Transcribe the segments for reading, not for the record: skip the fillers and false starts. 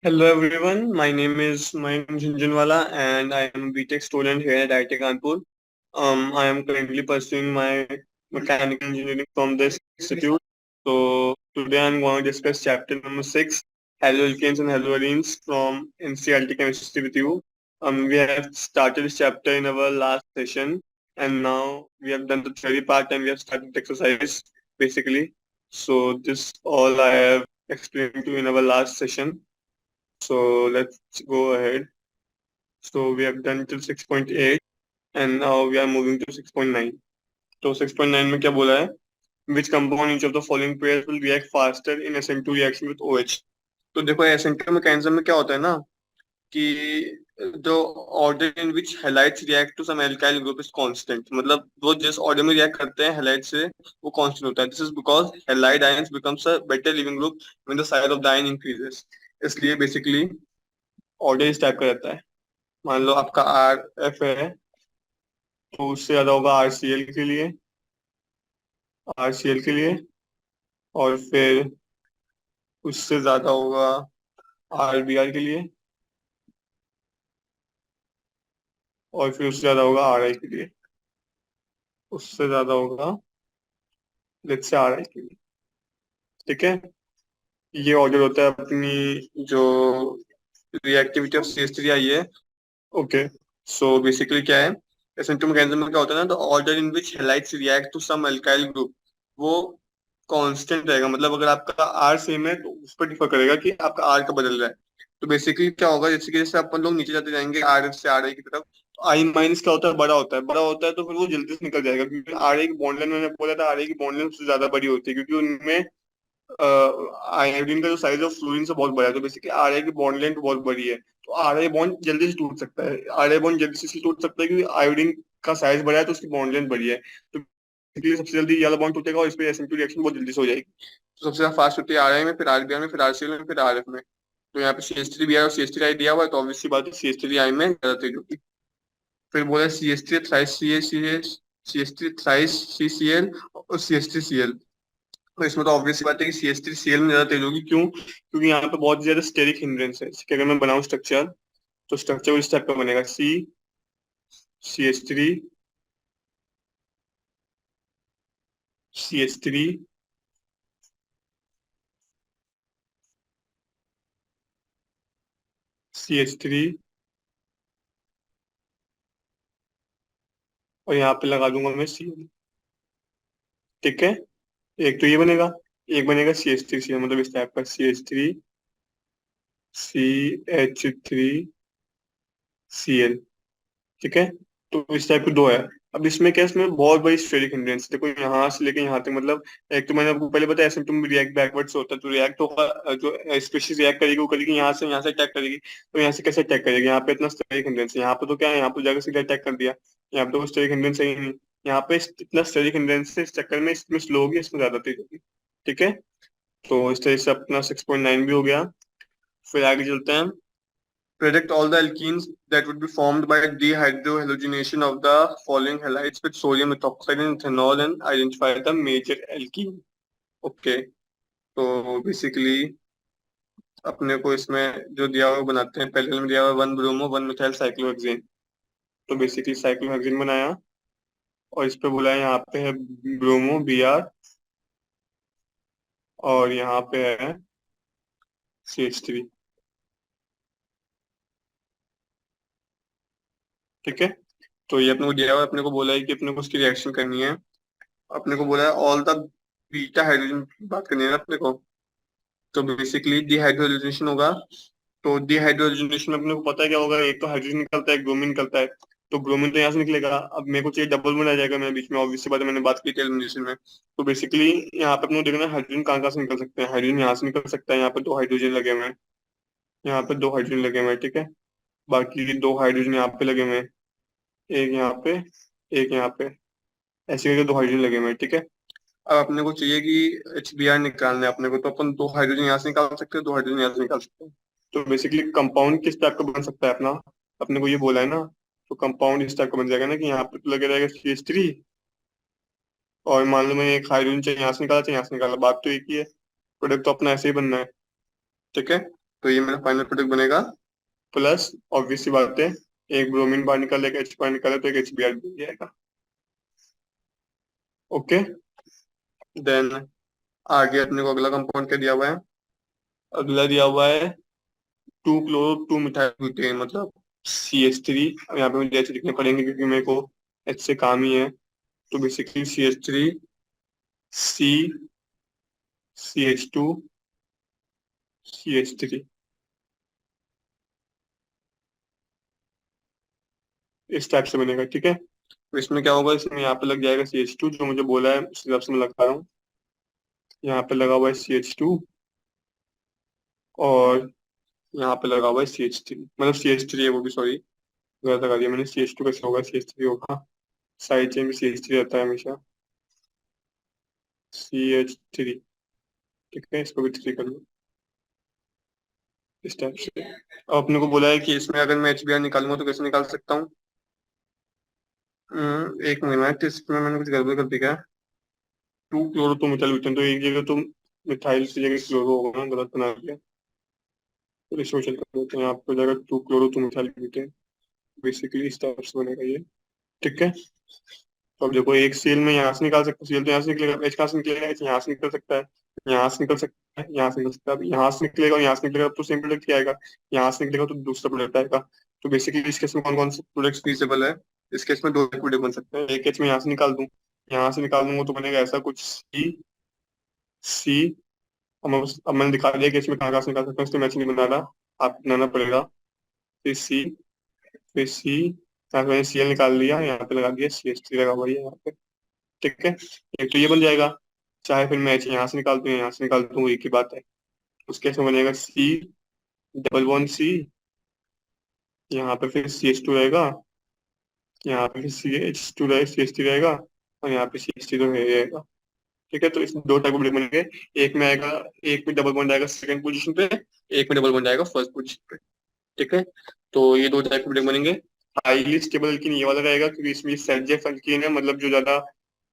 Hello everyone, my name is Mayank Jhunjhunwala and I am a BTech student here at IIT Kanpur. I am currently pursuing my mechanical engineering from this institute. So today I'm going to discuss chapter number 6, haloalkanes and haloarenes from NCERT chemistry with you. We have started this chapter in our last session and now we have done the theory part and we have started the exercise basically. So this all I have explained to you in our last session. So let's go ahead. So we have done till 6.8 and now we are moving to 6.9. तो 6.9 में क्या बोला है? Which compound each of the following pairs will react faster in SN2 reaction with OH? तो देखो SN2 mechanism में क्या होता है ना कि the order in which halides react to some alkyl group is constant. मतलब वो जिस order में react करते हैं halide से वो constant होता है. This is because halide ions becomes a better leaving group when the size of the ion increases. इसलिए basically order इस टाइप का रहता है. मान लो आपका आर एफ है तो उससे ज्यादा होगा आरसीएल के लिए, आरसीएल के लिए, और फिर उससे ज्यादा होगा आरबीआर के लिए, और फिर उससे ज्यादा होगा आरआई के लिए, उससे ज्यादा होगा लेट्स से आरआई के लिए. ठीक है, ये ऑर्डर होता है अपनी जो reactivity of C S three I है. ओके, सो बेसिकली क्या है, एसिम्प्टोम मैकेनिज्म में क्या होता है ना, the order in which halides react to some alkyl group वो कांस्टेंट रहेगा. मतलब अगर आपका आर सेम है तो उस पर डिफर करेगा कि आपका आर का बदल रहा है. तो बेसिकली क्या होगा, जैसे कि जैसे अपन लोग नीचे जाते जाएंगे आर से आर आई की तरफ, तो आई माइनस क्या होता है, बड़ा होता है. बड़ा होता है तो फिर वो जल्दी से निकल जाएगा क्योंकि आर आई की बॉन्ड लेंथ, मैंने बोला था आर आई की बॉन्ड लेंथ उससे ज्यादा बड़ी होती है क्योंकि उनमें आयोडीन का जो साइज ऑफ फ्लोरीन से बहुत बड़ा है. तो बेसिकली आर आई की बॉन्ड लेंथ बहुत बड़ी है तो आर आई बॉन्ड जल्दी से टूट सकता है. आर आई बॉन्ड जल्दी से इसलिए टूट सकता है क्योंकि आयोडीन का साइज बड़ा है तो उसकी बॉन्ड लेंथ बड़ी है. तो बेसिकली सबसे जल्दी ये वाला बॉन्ड टूटेगा और इस पे एसएन2 रिएक्शन बहुत जल्दी से हो जाएगी. तो सबसे ज्यादा फास्ट होती है आर आई में, फिर आरबीआर में, फिर आरसीएल में, फिर आरएफ में. तो यहाँ पे C S three B I और सी एस थ्री आई दिया हुआ है तो ऑब्वियसली बात है सी एस थ्री आई में ज्यादा तेज होगी. फिर बोला C S three thrice C S C S, C S three thrice C C L और C S three C L. तो इसमें तो ऑब्वियस बात है कि C S three C L में ज्यादा तेज होगी. क्यों? क्योंकि यहाँ पे बहुत ज्यादा स्टेरिक हिंड्रेंस है. इसके अगर मैं बनाऊं स्ट्रक्चर तो स्ट्रक्चर इस टाइप का बनेगा, C C H three C H three C H three और यहाँ पे लगा दूंगा मैं सी एल. ठीक है, एक तो ये बनेगा, एक बनेगा C H three C L, मतलब इस टाइप का C H three C H three C L. ठीक है, तो इस टाइप के दो है. अब इसमें क्या है, इसमें बहुत बड़ी स्टेरिक हिंड्रेंस देखो यहाँ से लेके यहाँ तक. मतलब एक तो मैंने आपको पहले बताया एसिम्पटोम रिएक्ट बैकवर्ड से होता है. तो रिएक्ट होगा, जो स्पीशीज रिएक्ट करेगी वो करेगी यहाँ से अटैक करेगी. तो यहाँ से कैसे अटैक करेगी, यहाँ पे इतना स्टेरिक हिंड्रेंस है. यहाँ पे तो क्या है, यहाँ पे जाकर सीधा अटैक कर दिया. यहाँ पे तो स्टेरिक हिंड्रेंस है ही नहीं. यहाँ पे इतना स्टेरिक हिंड्रेंस है, इस चक्कर में इसमें स्लो होगी, इसमें ज्यादा तेज होगी. ठीक है, तो इस तरह से अपना 6.9 भी हो गया. फिर आगे चलते हैं. Predict all the alkenes that would be formed by dehydrohalogenation of the following halides with sodium methoxide and ethanol and identify the major alkene. Okay, तो बेसिकली अपने को इसमें जो दिया हुआ बनाते हैं, पहले में दिया हुआ one bromo one methyl cyclohexane. तो बेसिकली साइक्लोहेक्सेन बनाया और इस पे बोला है यहाँ पे है ब्रोमो बी आर और यहाँ पे है सी एच थ्री. ठीक है, तो ये अपने को दिया हुआ है, अपने को बोला है कि अपने को उसकी रिएक्शन करनी है. अपने को बोला है ऑल द बीटा हाइड्रोजन की बात करनी है ना अपने को. तो बेसिकली डिहाइड्रोजनेशन होगा. तो डिहाइड्रोजनेशन में अपने को पता है क्या होगा, एक तो हाइड्रोजन निकलता है, एक ब्रोमीन निकलता है. तो ब्रोमीन तो यहाँ से निकलेगा. अब मेरे को चाहिए डबल में आ जाएगा, मेरे बीच में ऑब्वियस सी बात है, मैंने बात की थी एलिमिनेशन में. तो बेसिकली यहाँ पे अपने को देखना है हाइड्रोजन कहाँ कहाँ से निकल सकते हैं. हाइड्रोजन यहाँ से निकल सकता है, यहाँ पे दो हाइड्रोजन लगे हुए हैं, यहाँ पे दो हाइड्रोजन लगे हुए हैं. ठीक है, बाकी दो हाइड्रोजन यहाँ पे लगे हुए हैं, एक यहाँ पे, एक यहाँ पे, ऐसे करके दो हाइड्रोजन लगे हुए हैं. ठीक है, अब अपने को चाहिए कि एच बी आर निकालना है अपने को. तो अपन दो हाइड्रोजन यहाँ से निकाल सकते हैं, दो हाइड्रोजन यहाँ से निकाल सकते हैं. तो बेसिकली कंपाउंड किस टाइप का बन सकता है अपना, अपने को ये बोला है ना. तो कंपाउंड इस टाइप का बन जाएगा ना कि यहाँ पे तो लगे रहेगा सी एच थ्री और मान लो मैं एक हाइड्रोजन चाहिए यहाँ से निकाला, चाहिए यहाँ से निकाला, बात तो एक ही है. प्रोडक्ट तो अपना ऐसे ही बनना है. ठीक है, तो ये मेरा फाइनल प्रोडक्ट बनेगा। प्लस ऑब्वियस सी बात है, एक ब्रोमीन बाहर निकाले, एक एच बाहर निकाले, तो एक HBr बन जाएगा। ओके। देन आगे अपने को अगला कंपाउंड क्या दिया हुआ है? अगला दिया हुआ है 2 क्लोरो 2 मिथाइल ब्यूटेन, मतलब CH3। अब यहाँ पे मुझे ऐसे लिखने पड़ेंगे क्योंकि मेरे को एच से काम ही है। तो बेसिकली CH3 CH2 CH3, इस टाइप से बनेगा। ठीक है, तो इसमें क्या होगा, इसमें यहाँ पे लग जाएगा CH2, जो मुझे बोला है उस हिसाब से मैं लगा रहा हूँ। यहाँ पे लगा हुआ है CH2, और यहाँ पे लगा हुआ है CH3, मतलब CH3 है वो भी, सॉरी गलत लगा दिया मैंने। CH2 कैसे होगा, CH3 होगा। साइड चेन में CH3 रहता है हमेशा। CH3। ठीक है, इसको भी 3 कर लो इस टाइप से। अब अपने को बोला है कि इसमें अगर मैं HBr निकालूंगा तो कैसे निकाल सकता हूँ? एक मिनट, इसमें मैंने कुछ गड़बड़ कर दी क्या? 2 क्लोरो तो मिथाइल ब्यूटेन, तो एक जगह तो मिथाइल की जगह क्लोरो होगा ना, गलत बना दिया। तो सोशल कर देते हैं, आपको हो जाएगा 2 क्लोरो 2 मिथाइल ब्यूटेन। बेसिकली इस टाइप से बनेगा ये। ठीक है, तो अब देखो, एक सेल में यहाँ से निकाल सकते हो, सेल तो यहाँ से निकलेगा, एच कहाँ से निकलेगा, एच यहाँ से निकल सकता है, यहाँ से निकल सकता है, यहाँ से निकल सकता है। अब यहाँ से निकलेगा और यहाँ से निकलेगा तो सेम प्रोडक्ट ही आएगा, यहाँ से निकलेगा तो दूसरा प्रोडक्ट आएगा। तो बेसिकली इस केस में कौन कौन से प्रोडक्ट फीजिबल है? इस केस में 2 प्रोडक्ट बन सकते हैं। एक एच में यहाँ से निकाल दूँ, यहाँ से निकाल दूंगा तो बनेगा ऐसा कुछ सी। अब मैंने दिखा दिया कि इसमें कहाँ कहाँ से निकाल सकते हैं, इसलिए मैच नहीं बना रहा, आप बनाना पड़ेगा। फिर सी, फिर सी, यहाँ से मैंने CL निकाल लिया, यहाँ पे लगा दिया CH3 लगा हुआ है यहाँ पे। ठीक है, एक तो ये बन जाएगा। चाहे फिर मैं यहाँ से निकाल दूं या यहाँ से निकाल दूं, एक ही बात है। उस केस में बनेगा C डबल 1 C, यहाँ पे फिर CH2 रहेगा, यहाँ पे फिर CH3 रहेगा, और यहाँ पे CH3 तो रहेगा। ठीक है, तो इस 2 टाइप के बनेंगे। एक में आएगा, एक में डबल बॉन्ड आएगा सेकंड पोजीशन पे, एक में डबल बॉन्ड आएगा फर्स्ट पोजीशन पे। ठीक है, तो ये 2 टाइप के बनेंगे। हाईली स्टेबल एल्कीन ये वाला रहेगा, क्योंकि इसमें सेट जेफ एल्कीन है, मतलब जो ज्यादा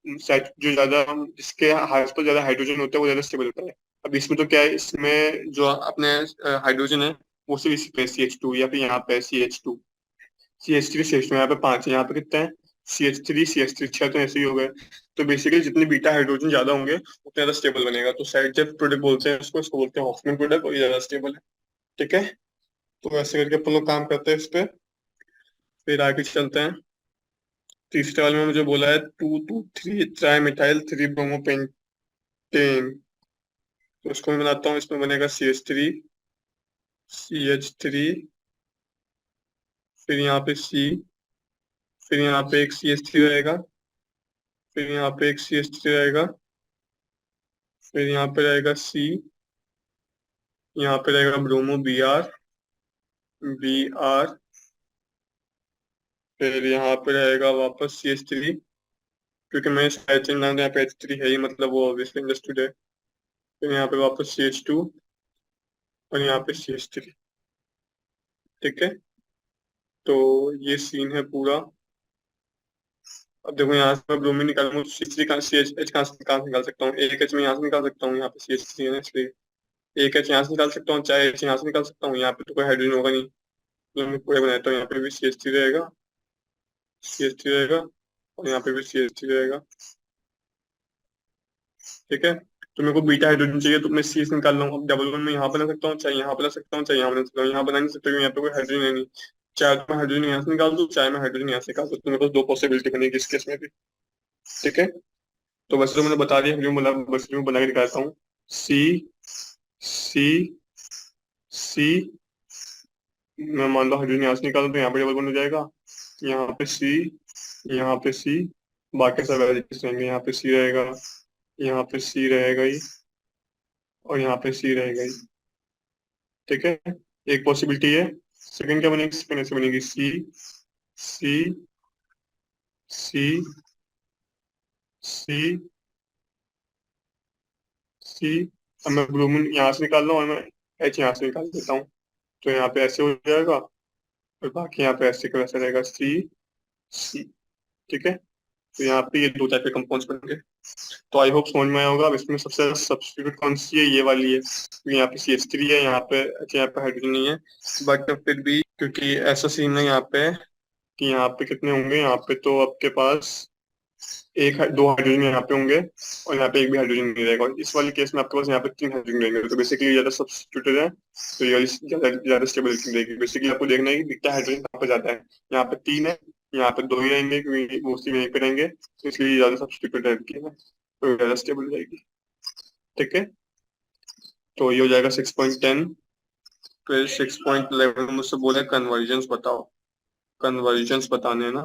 जिसके हाथ पर ज्यादा हाइड्रोजन होता है वो ज्यादा स्टेबल होता है। अब इसमें तो क्या है, इसमें जो अपने हाइड्रोजन है वो सिर्फ इसी पे CH2, या फिर यहाँ पे CH3 CH2, यहाँ पे 5 है, यहाँ पे कितना है CH3 6, तो ऐसे ही हो गए। तो बेसिकली जितने बीटा हाइड्रोजन ज्यादा होंगे उतना ज्यादा स्टेबल बनेगा। तो साइड जेफ प्रोडक्ट बोलते हैं इसको बोलते हैं हॉफमैन प्रोडक्ट, और ये ज्यादा स्टेबल है। ठीक है, तो ऐसे करके अपन लोग काम करते हैं इस पे। फिर आगे चलते हैं। तीसरे वाले में मुझे बोला है 2 2 3 ट्राई मिथाइल 3 ब्रोमोपेंटेन। तो उसको मैं बनाता हूँ, इसमें बनेगा CH3 फिर यहाँ पे C, फिर यहाँ पे एक CH3 रहेगा, फिर यहाँ पे एक CH3 रहेगा, फिर यहाँ पे रहेगा C, यहाँ पे रहेगा ब्रोमो Br, फिर यहाँ पे रहेगा वापस CH3, क्योंकि मैं साइड चेन यहाँ पे H3 है ही, मतलब वो ऑब्वियसली अंडरस्टूड है। फिर यहाँ पे वापस CH2, और यहाँ पे CH3। ठीक है, तो ये सीन है पूरा। अब देखो, यहाँ से मैं ब्रोमीन निकालूंगा तो CH3 कहाँ, CH कहाँ से निकाल सकता हूँ? एक एच में यहाँ से निकाल सकता हूँ, यहाँ पे CH3 है ना, इसलिए एक एच यहाँ से निकाल सकता हूँ, चाहे एच यहाँ से निकाल सकता हूँ। यहाँ पे तो कोई हाइड्रोजन होगा नहीं, तो मैं पूरे बनाता हूँ। यहाँ पे भी CH3 रहेगा, CH3 रहेगा, और यहाँ पे भी CH3 रहेगा। ठीक है, तो मेरे को बीटा हाइड्रोजन चाहिए, तो मैं CH निकाल रहा हूँ। अब डबल वन में यहाँ बना सकता हूँ, चाहे यहाँ बना सकता हूँ, चाहे यहाँ बना सकता हूँ। यहाँ बना नहीं सकता क्योंकि यहाँ पे कोई हाइड्रोजन है नहीं। चाहे तो मैं हाइड्रोजन यहाँ से निकाल दूँ, चाहे मैं हाइड्रोजन यहाँ से निकाल दूँ, तो मेरे पास 2 पॉसिबिलिटी बनेगी इस केस में भी। ठीक है, तो वैसे तो मैंने बता दिया, जो बोला बस मैं बना के दिखाता हूँ। C C C, मैं मान लो हाइड्रोजन यहाँ से निकालूं तो यहाँ पे डबल बन हो जाएगा, यहाँ पे C, यहाँ पे C, बाकी सब एज रहेंगे। यहाँ पे C रहेगा, यहाँ पे C रहेगा ही, और यहाँ पे C रहेगा ही। ठीक है, एक पॉसिबिलिटी है। सेकंड क्या बनेगी, सेकंड ऐसे बनेगी C C C C। अब मैं ब्रोमीन यहाँ से निकाल रहा हूँ और मैं H यहाँ से निकाल देता हूँ, तो यहाँ पे ऐसे हो जाएगा, और बाकी यहाँ पे ऐसे का वैसे रहेगा C C। ठीक है, तो यहाँ पे ये 2 टाइप के कंपाउंड्स बन गए। तो आई होप समझ में आया होगा। अब इसमें सबसे ज्यादा सब्स्टिट्यूट कौन सी है, ये वाली है, क्योंकि यहाँ पे CH3 है, यहाँ पे अच्छा यहाँ पे हाइड्रोजन नहीं है। बट फिर भी क्योंकि ऐसा सीन है यहाँ पे कि यहाँ पे कितने होंगे, यहाँ पे तो आपके पास दो हाइड्रोजन यहाँ पे होंगे और यहाँ पे एक भी हाइड्रोजन नहीं रहेगा। और इस वाले केस में आपके पास यहाँ पे तीन हाइड्रोजन रहेंगे, तो बेसिकली ज्यादा सब्स्टिट्यूटेड है, तो ये वाली ज्यादा ज्यादा स्टेबिलिटी रहेगी। बेसिकली आपको देखना है कि कितना हाइड्रोजन कहाँ पे जाता है। यहाँ पे तीन है, यहाँ पे दो ही रहेंगे क्योंकि मोस्टली यहीं पे रहेंगे, तो इसलिए ये ज्यादा सब्स्टिट्यूटेड रहती है, तो ज्यादा स्टेबल रहेगी। ठीक है, तो ये हो जाएगा 6.10। फिर 6.11 मुझसे बोला कन्वर्जन्स बताओ। कन्वर्जन्स बताने हैं ना,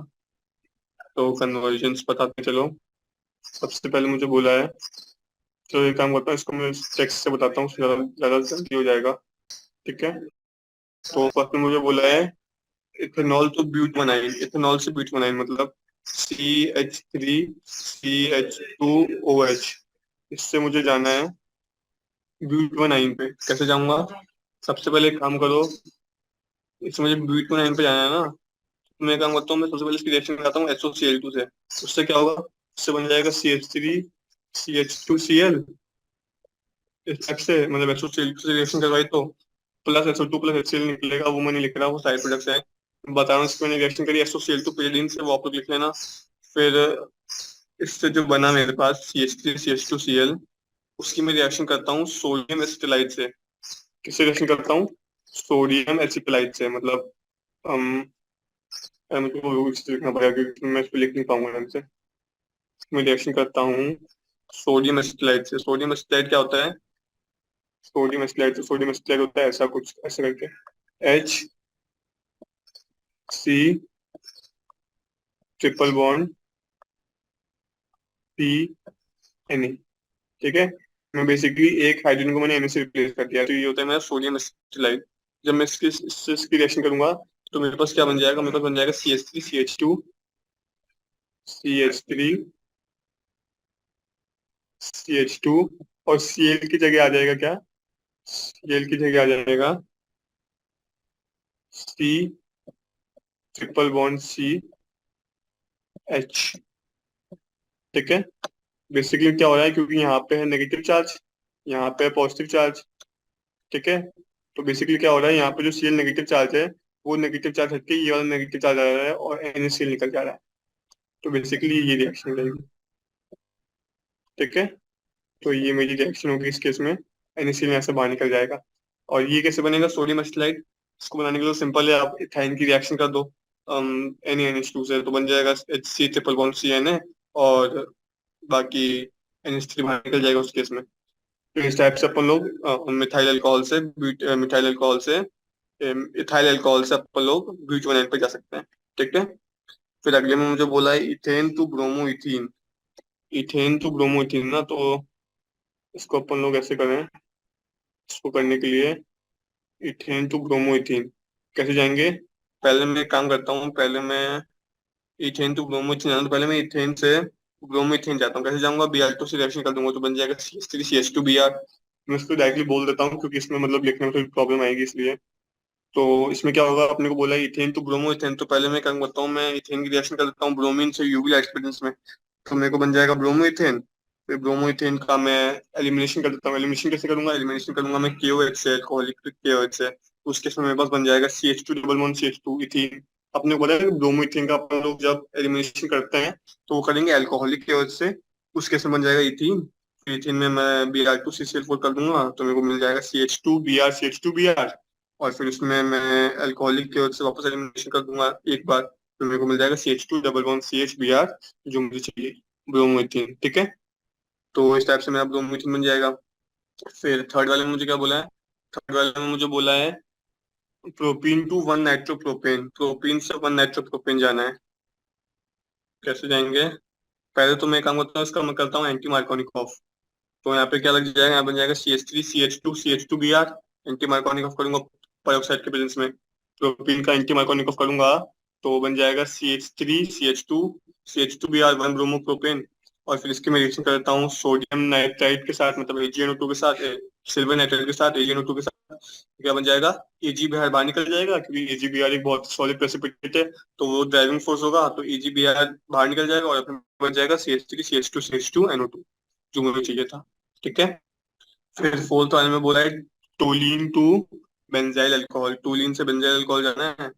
तो कन्वर्जन्स बताते चलो। सबसे पहले मुझे बोला है, तो एक काम करता हूँ, इसको मैं टेक्स्ट से बताता हूँ, ज्यादा ज्यादा जल्दी हो जाएगा। ठीक है, तो फर्स्ट में मुझे बोला है इथेनॉल टू ब्यूटानाइन, इथेनॉल से ब्यूटानाइन मतलब CH3CH2OH। इससे मुझे जाना है ब्यूटानाइन पे। कैसे जाऊंगा? सबसे पहले एक काम करो, इससे मुझे ब्यूटानाइन पे जाना है ना, तो मैं काम करता हूँ, मैं सबसे पहले इसकी रिएक्शन कराता हूँ SOCl2 से। उससे क्या होगा, उससे बन जाएगा CH3CH2Cl। इस टाइप से मतलब SOCl2 से रिएक्शन करवाई तो प्लस SO2 + HCl निकलेगा, वो मैं नहीं लिख रहा, वो साइड प्रोडक्ट है। बता रहा हूँ, इसकी मैंने रिएक्शन करी SOCl2 pyridine से, वो आप लोग लिख लेना। फिर इससे जो बना मेरे पास CH3CH2Cl, उसकी मैं रिएक्शन करता हूँ सोडियम एसिटाइलाइड से। किससे रिएक्शन करता हूँ? सोडियम एसिटाइलाइड से। मतलब हम मुझे वो लिखना पड़ेगा क्योंकि मैं इसको लिख नहीं पाऊंगा ढंग से। मैं रिएक्शन करता हूँ सोडियम एसिटाइलाइड से। सोडियम एसिटाइलाइड क्या होता है? सोडियम एसिटाइलाइड होता है ऐसा कुछ, ऐसे करके HC ट्रिपल बॉन्ड PNA। ठीक है, मैं बेसिकली एक हाइड्रोजन को मैंने Na से रिप्लेस कर दिया, तो ये होता है मेरा सोडियम एसिटाइलाइड। जब मैं इसकी रिएक्शन करूंगा तो मेरे पास क्या बन जाएगा? मेरे पास बन जाएगा CH3CH2 और Cl की जगह आ जाएगा क्या? Cl की जगह आ जाएगा C ट्रिपल बॉन्ड CH। ठीक है, बेसिकली क्या हो रहा है, क्योंकि यहाँ पे है नेगेटिव चार्ज, यहाँ पे है पॉजिटिव चार्ज। ठीक है, तो बेसिकली क्या हो रहा है, यहाँ पे जो Cl नेगेटिव चार्ज है, वो नेगेटिव चार्ज हटके ये वाला नेगेटिव चार्ज आ रहा है और NaCl निकल जा रहा है। तो बेसिकली ये रिएक्शन रहेगी। ठीक है, तो ये मेरी रिएक्शन होगी इस केस में, NaCl यहाँ से बाहर निकल जाएगा। और ये कैसे बनेगा सोडियम एसिटाइलाइड? इसको बनाने के लिए सिंपल है, आप इथाइन की रिएक्शन कर दो NaNH2 से, तो बन जाएगा HC ट्रिपल बॉन्ड CNA, और बाकी NH3 बाहर निकल जाएगा उस केस में। तो इस टाइप से अपन लोग मिथाइल अल्कोहल से इथाइल अल्कोहल से अपन लोग ब्यूटानाइन पे जा सकते हैं। ठीक है, फिर अगले में मुझे बोला है ethane to bromo ethene. Ethane to bromo ethene ना, तो इसको अपन लोग ऐसे करें, इसको करने के लिए इथेन टू ब्रोमो इथीन कैसे जाएंगे? पहले मैं एक काम करता हूँ, पहले मैं इथेन टू ब्रोमो इथीन जाना, तो पहले मैं इथेन से ब्रोमो इथेन जाता हूँ। कैसे जाऊंगा? Br2 से रिएक्शन कर दूंगा, तो बन जाएगा CH3CH2Br। मैं इसको डायरेक्टली बोल देता हूँ क्योंकि इसमें मतलब लिखने में थोड़ी प्रॉब्लम आएगी इसलिए। तो इसमें क्या होगा, अपने को बोला है इथेन टू ब्रोमो इथेन, तो पहले मैं काम करता हूँ, मैं इथेन की रिएक्शन कर देता हूँ ब्रोमीन से UV लाइट प्रेजेंस में, तो मेरे को बन जाएगा ब्रोमो इथेन। फिर ब्रोमो इथेन का मैं एलिमिनेशन कर देता हूँ। एलिमिनेशन कैसे करूंगा? एलिमिनेशन करूंगा मैं KOH से, अल्कोहलिक KOH से। उसके समय मेरे पास बन जाएगा CH2 double bond CH2 ethene. अपने को पता है कि ब्रोमो इथेन का अपन लोग जब एलिमिनेशन करते हैं तो वो करेंगे अल्कोहलिक KOH से, उस केस में बन जाएगा इथीन। फिर इथीन में मैं Br2CCl4 कर दूंगा, तो मेरे को मिल जाएगा CH2Br। और फिर उसमें मैं अल्कोहलिक की ओर से वापस एलिमिनेशन कर दूंगा एक बार, तो मेरे को मिल जाएगा CH2 डबल बॉन्ड CH जो मुझे चाहिए, ब्रोमोइथीन। ठीक है, तो इस टाइप से मेरा ब्रोमोइथीन बन जाएगा। फिर थर्ड वाले में मुझे क्या बोला है? थर्ड वाले में मुझे बोला है propene to one nitropropane, propene से वन नाइट्रोप्रोपेन जाना है। कैसे जाएंगे? पहले तो मैं काम करता हूँ, इसका मैं करता हूँ एंटी मार्कोनिक ऑफ। तो यहाँ पे क्या लग जाएगा? यहाँ बन जाएगा CH3CH2CH2Br। एंटी मार्कोनिक ऑफ करूंगा पेरोक्साइड के प्रेजेंस में, प्रोपीन का एंटी मार्कोनिक ऑफ करूंगा तो बन जाएगा CH3CH2CH2Br 1 ब्रोमो प्रोपेन। और फिर इसकी मैं रिएक्शन करता हूँ सोडियम नाइट्राइड के साथ, मतलब AgNO2 के साथ, सिल्वर नाइट्रेट के साथ AgNO2 के साथ क्या बन जाएगा, AgBr बाहर निकल जाएगा, क्योंकि AgBr एक बहुत सॉलिड प्रेसिपिटेट है, तो वो ड्राइविंग फोर्स होगा, तो AgBr बाहर निकल जाएगा और अपने बन जाएगा CH3CH2CH2NO2, जो मुझे चाहिए था। ठीक है। फिर फोर्थ वाले में बोला है toluene to benzyl alcohol, toluene से बेंजाइल अल्कोहल जाना है।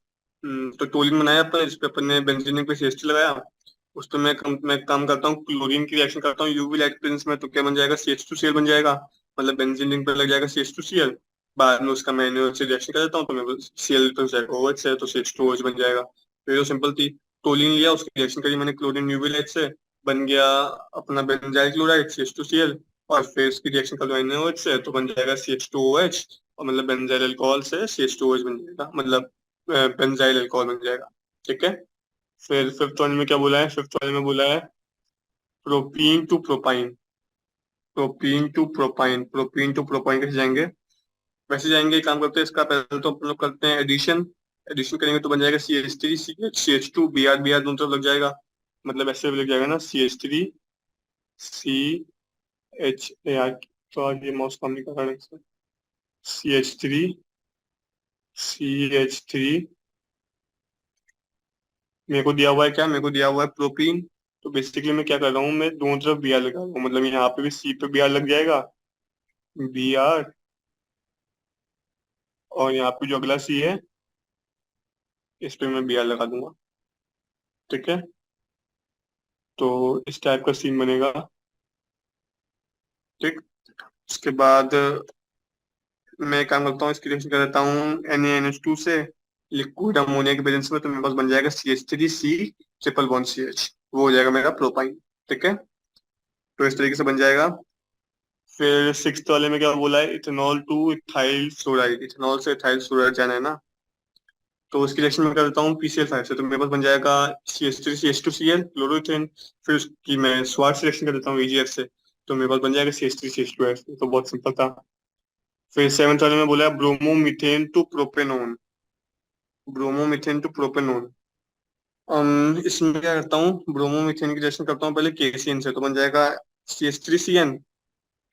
तो टोलिन बनाया अपन, इस पे अपन ने बेंजीन पे CH3 लगाया। उस पर मैं काम करता हूँ, क्लोरीन की रिएक्शन करता हूँ यूवी लाइट प्रेजेंस में, तो क्या बन जाएगा, CH2Cl बन जाएगा। मतलब बेंजीन रिंग पे लग जाएगा CH2Cl, बाद में उसका मैन्युअल से रिएक्शन कर देता हूँ तो मेरे को Cl तो OH है, तो CH2OH बन जाएगा। तो ये तो सिंपल थी। टोलिन लिया, उसकी रिएक्शन करी मैंने क्लोरीन यूवी लाइट से, बन गया अपना बेंजाइल क्लोराइड CH2Cl, और फिर इसकी रिएक्शन करवाएंगे OH से तो बन जाएगा CH2OH, और मतलब बेंजाइल अल्कोहल से CH2OH बन जाएगा, मतलब बेंजाइल अल्कोहल बन जाएगा। ठीक है। फिर फिफ्थ वन में क्या बोला है, फिफ्थ वाले में बोला है propene to propyne, propene to propyne, propene to propyne कैसे जाएंगे, वैसे जाएंगे। एक काम करते हैं, इसका पहले तो हम लोग करते हैं एडिशन। एडिशन करेंगे तो बन जाएगा CH3 CH2 Br दोनों तरफ लग जाएगा, मतलब ऐसे भी लग जाएगा ना, CH3CHAr। तो आज ये माउस काम नहीं कर रहा है। CH3CH3, मेरे को दिया हुआ है क्या, मेरे को दिया हुआ है प्रोपीन। तो बेसिकली मैं क्या कर रहा हूँ, मैं दोनों तरफ Br लगा रहा हूँ, मतलब यहाँ पे भी C पे Br लग जाएगा, Br, और यहाँ पे जो अगला C है इस पे मैं Br लगा दूंगा। ठीक है। तो इस टाइप का सीन बनेगा। ठीक। उसके बाद मैं काम करता हूँ, इसकी रिएक्शन कर देता हूँ NaNH2 से लिक्विड अमोनिया के प्रेजेंस में, तो मेरे पास बन जाएगा CH3C1CH, वो हो जाएगा मेरा प्रोपाइन। ठीक है। तो इस तरीके से बन जाएगा। फिर सिक्स्थ वाले में क्या बोला है, ethanol two ethyl fluoride, ethanol से इथाइल फ्लोराइड जाना है ना, तो उसकी रिएक्शन में कर देता हूँ PCl5 से, तो मेरे पास बन जाएगा CH3CH2Cl क्लोरोथेन। फिर उसकी मैं स्वाट से रिएक्शन कर देता हूँ AgF से, तो मेरे पास बन जाएगा CH3CH2S, तो बहुत सिंपल था। फिर सेवंथ वाले में बोला है bromomethane to propanone, bromomethane to propanone. इसमें क्या करता हूँ, ब्रोमोमीथेन की रिएक्शन करता हूँ पहले KCN से, तो बन जाएगा CH3CN।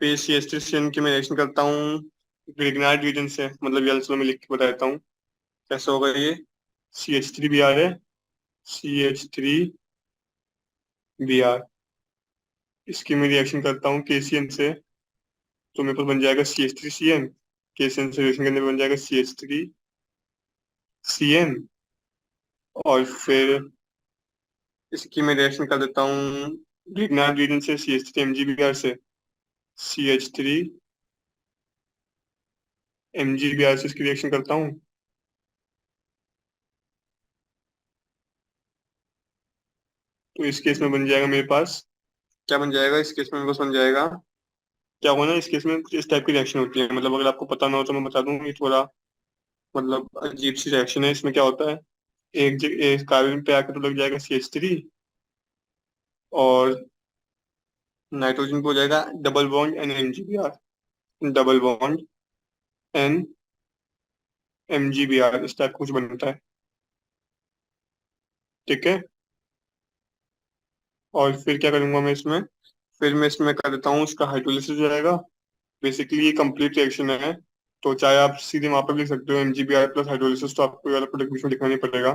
फिर CH3CN की मैं रिएक्शन करता हूँ ग्रिग्नार्ड रीजन से, मतलब ये चलो मैं लिख के बता देता हूँ कैसे होगा ये। CH3Br है, CH3Br, इसकी मैं रिएक्शन करता हूँ KCN से, तो मेरे पास बन जाएगा CH3CN, KCN से रिएक्शन करने पे बन जाएगा CH3CN। और फिर इसकी मैं रिएक्शन कर देता हूँ ग्रिग्नार्ड रीजन से CH3MgBr से, CH3MgBr से इसकी रिएक्शन करता हूँ, तो इस केस में बन जाएगा मेरे पास, क्या बन जाएगा इस केस में, मेरे पास बन जाएगा, क्या होगा ना इस केस में कुछ इस टाइप की रिएक्शन होती है, मतलब अगर आपको पता ना हो तो मैं बता दूं, ये थोड़ा मतलब अजीब सी रिएक्शन है। इसमें क्या होता है, एक कार्बन पे आके तो लग जाएगा CH3, और नाइट्रोजन पे हो जाएगा double bond NMgBr, double bond NMgBr, इस टाइप का कुछ बनता है। ठीक है। और फिर क्या करूंगा मैं इसमें, फिर मैं इसमें कर देता हूँ, इसका हाइड्रोलिसिस हो जाएगा। बेसिकली ये कंप्लीट रिएक्शन है, तो चाहे आप सीधे वहां पर भी लिख सकते हो MgBr प्लस हाइड्रोलिसिस, तो आपको ये वाला प्रोडक्ट बीच में दिखाना ही पड़ेगा।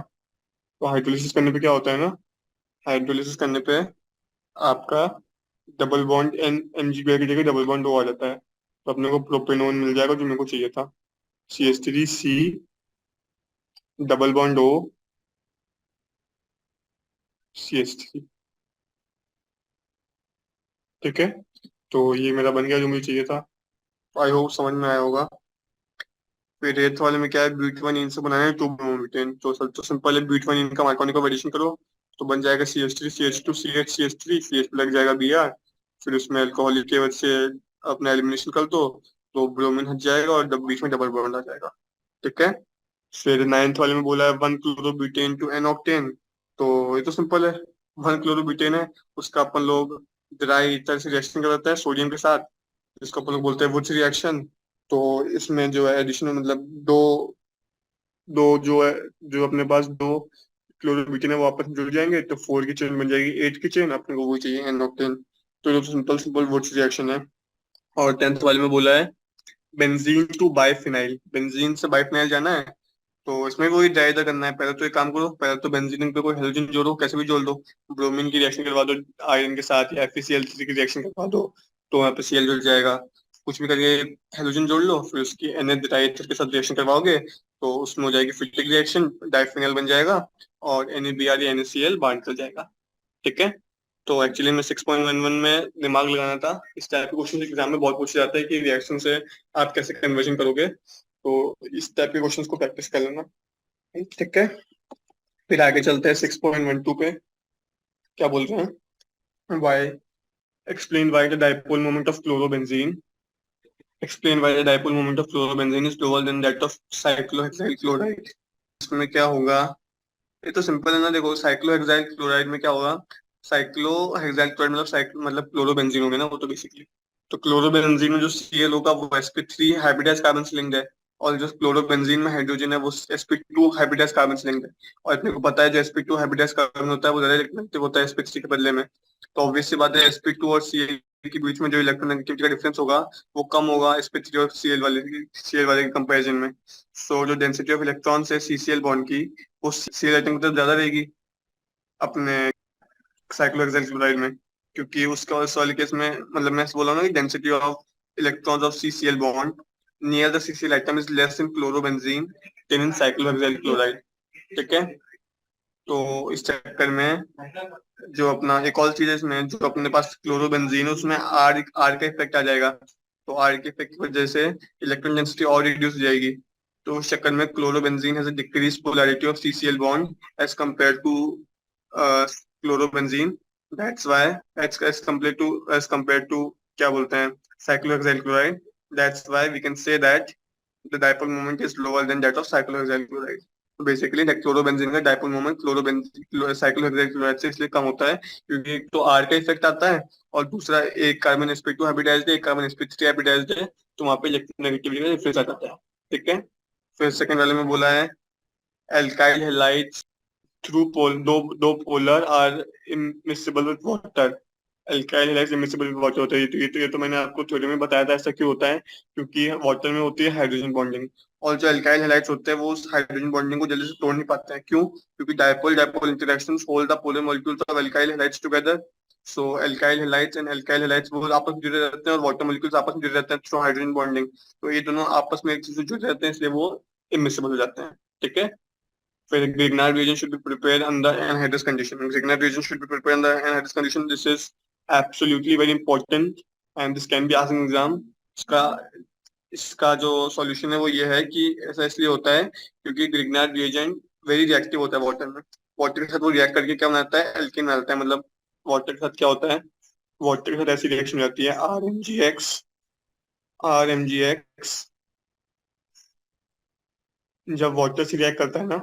तो हाइड्रोलिसिस करने पे क्या होता है ना, हाइड्रोलिसिस करने पे आपका डबल बॉन्ड NMgBr की जगह डबल बॉन्ड O आ जाता है, तो अपने को प्रोपेनोन मिल जाएगा जो मेरे को चाहिए था, CH3C double bond O CH3। ठीक है। तो ये मेरा बन गया जो मुझे चाहिए था, आई होप समझ में आया होगा। फिर एथ वाले में क्या है, ब्यूटाइन से बनाना है टू ब्रोमोमीथेन, तो सिंपल है, ब्यूटाइन का मार्कोनिक को एडिशन करो, तो बन जाएगा CH3 CH2 CH CH3 लग जाएगा Br। फिर उसमें अल्कोहलिक की वजह से अपना एलिमिनेशन कर दो, तो ब्रोमीन हट जाएगा और बीच में डबल बॉन्ड आ जाएगा। ठीक है। फिर नाइन्थ वाले में बोला है one chlorobutane to N octane, तो ये तो सिंपल है, वन क्लोरोब्यूटेन है, उसका अपन लोग ड्राई ईथर से रिएक्शन कराता है सोडियम के साथ, जिसको अपन लोग बोलते हैं वुड्स रिएक्शन। तो इसमें जो है एडिशनल मतलब दो दो जो है, जो अपने पास दो क्लोरोब्यूटेन है वो आपस में जुड़ जाएंगे, तो 4 की चेन बन जाएगी 8 की चेन, अपने को वो चाहिए एन ऑक्टेन। तो ये तो सिंपल सिंपल वुड्स रिएक्शन है। और टेंथ वाले में बोला है बेंजीन टू बाइफिनाइल, बेंजीन से बाइफिनाइल जाना है। तो इसमें वही डाइडर करना है। पहले तो एक काम करो, पहले तो बेंजीन पे कोई हेलोजन जोड़ो, कैसे भी जोड़ दो। ब्रोमीन की रिएक्शन करवा दो आयरन के साथ, या FeCl3 की रिएक्शन करवा दो, तो वहाँ पे Cl जुड़ जाएगा। कुछ भी करके हेलोजन जोड़ लो, फिर उसकी Na के साथ रिएक्शन करवाओगे तो उसमें हो जाएगी फिल्ट्रिक रिएक्शन, डाइफिनाइल बन जाएगा, और NaBr या NaCl बाहर निकल जाएगा। ठीक है। तो एक्चुअली में 6.11 में दिमाग लगाना था। इस टाइप के क्वेश्चन एग्जाम में बहुत पूछे जाते हैं कि रिएक्शन से आप कैसे कन्वर्जन करोगे, तो इस टाइप के क्वेश्चंस को प्रैक्टिस कर लेना। ठीक है। फिर आगे चलते हैं 6.12 पे। क्या बोल रहे हैं? Why explain why the dipole moment of chlorobenzene, explain why the dipole moment of chlorobenzene is lower than that of cyclohexyl chloride. इसमें क्या होगा? ये तो सिंपल है ना, देखो साइक्लोहेक्साइल क्लोराइड में क्या होगा। साइक्लोहेक्साइल क्लोराइड मतलब मतलब क्लोरोबेंजीन हो गया ना वो तो बेसिकली। तो क्लोरोबेंजीन में जो Cl होगा वो sp3 हाइब्रिडाइज कार्बन से लिंक्ड है, और जो क्लोरोबेंजीन में हाइड्रोजन है वो sp2 हाइब्रिडाइज कार्बन से लिंक्ड है। और अपने को पता है जो sp2 हाइब्रिडाइज कार्बन होता है वो ज्यादा इलेक्ट्रोनेगेटिव होता है sp3 के बदले में। तो ऑब्वियस सी बात है sp2 और Cl के बीच में जो इलेक्ट्रोनेगेटिविटी का डिफरेंस होगा वो कम होगा sp3 और Cl वाले के कंपेरिजन में। सो जो डेंसिटी ऑफ इलेक्ट्रॉन्स है CCl बॉन्ड की, वो Cl आइटम की तरफ ज्यादा रहेगी अपने साइक्लोहेक्साइल क्लोराइड में। क्योंकि उसका उस वाले केस में मतलब मैं बोला हूं ना कि density of electrons of CCl bond near the CCl atom is less in chlorobenzene than in cyclohexyl chloride. ठीक है। तो इस चक्कर में जो अपना एक और चीज है इसमें, जो अपने पास क्लोरोबेंजीन है उसमें आर आर का इफेक्ट आ जाएगा। तो आर के इफेक्ट की वजह से इलेक्ट्रॉन डेंसिटी और रिड्यूस हो जाएगी। तो उस चक्कर में chlorobenzene has a decrease polarity of CCl bond as compare to chlorobenzene. That's why as compare to क्या बोलते हैं, cyclohexyl chloride. That's why we can say that the dipole moment is lower than that of cyclohexyl chloride. तो basically chlorobenzene का dipole moment chlorobenzene cyclohexyl chloride से इसलिए कम होता है क्योंकि एक तो आर का इफेक्ट आता है, और दूसरा एक कार्बन sp2 हाइब्रिडाइज्ड है, एक कार्बन sp3 हाइब्रिडाइज्ड है, तो वहां पे इलेक्ट्रोनेगेटिविटी का डिफरेंस आ जाता है। ठीक है। फिर सेकंड वाले में बोला है alkyl halides though pole, though polar are immiscible with water. Alkyl halides immiscible with water होता है। ये तो मैंने आपको थ्योरी में बताया था। ऐसा क्यों होता है? क्योंकि वाटर में होती है हाइड्रोजन बॉन्डिंग, और जो अल्काइल हैलाइड्स होते हैं वो उस हाइड्रोजन बॉन्डिंग को जल्दी से तोड़ नहीं पाते हैं। क्यों? क्योंकि dipole dipole interactions hold the polar molecules of alkyl halides together. So alkyl halides and alkyl halides वो आपस में जुड़े रहते हैं, और वाटर मॉलिक्यूल्स आपस में जुड़े रहते हैं थ्रू हाइड्रोजन बॉन्डिंग। तो ये दोनों आपस में एक चीज से जुड़े रहते हैं, इसलिए वो इमिसिबल हो जाते हैं। ठीक है। Where Grignard region should be prepared under anhydrous condition. Grignard region should be prepared under anhydrous condition. This is absolutely very important and this can be asked in exam. इसका इसका जो सॉल्यूशन है वो ये है कि ऐसा इसलिए होता है क्योंकि ग्रिग्नार्ड रिएजेंट वेरी रिएक्टिव होता है वाटर में। वाटर के साथ वो रिएक्ट करके क्या बनाता है? एल्केन बनाता है। मतलब वाटर के साथ क्या होता है? वाटर के साथ ऐसी रिएक्शन हो जाती है आर एम जी एक्स। जब वाटर से रिएक्ट करता है ना,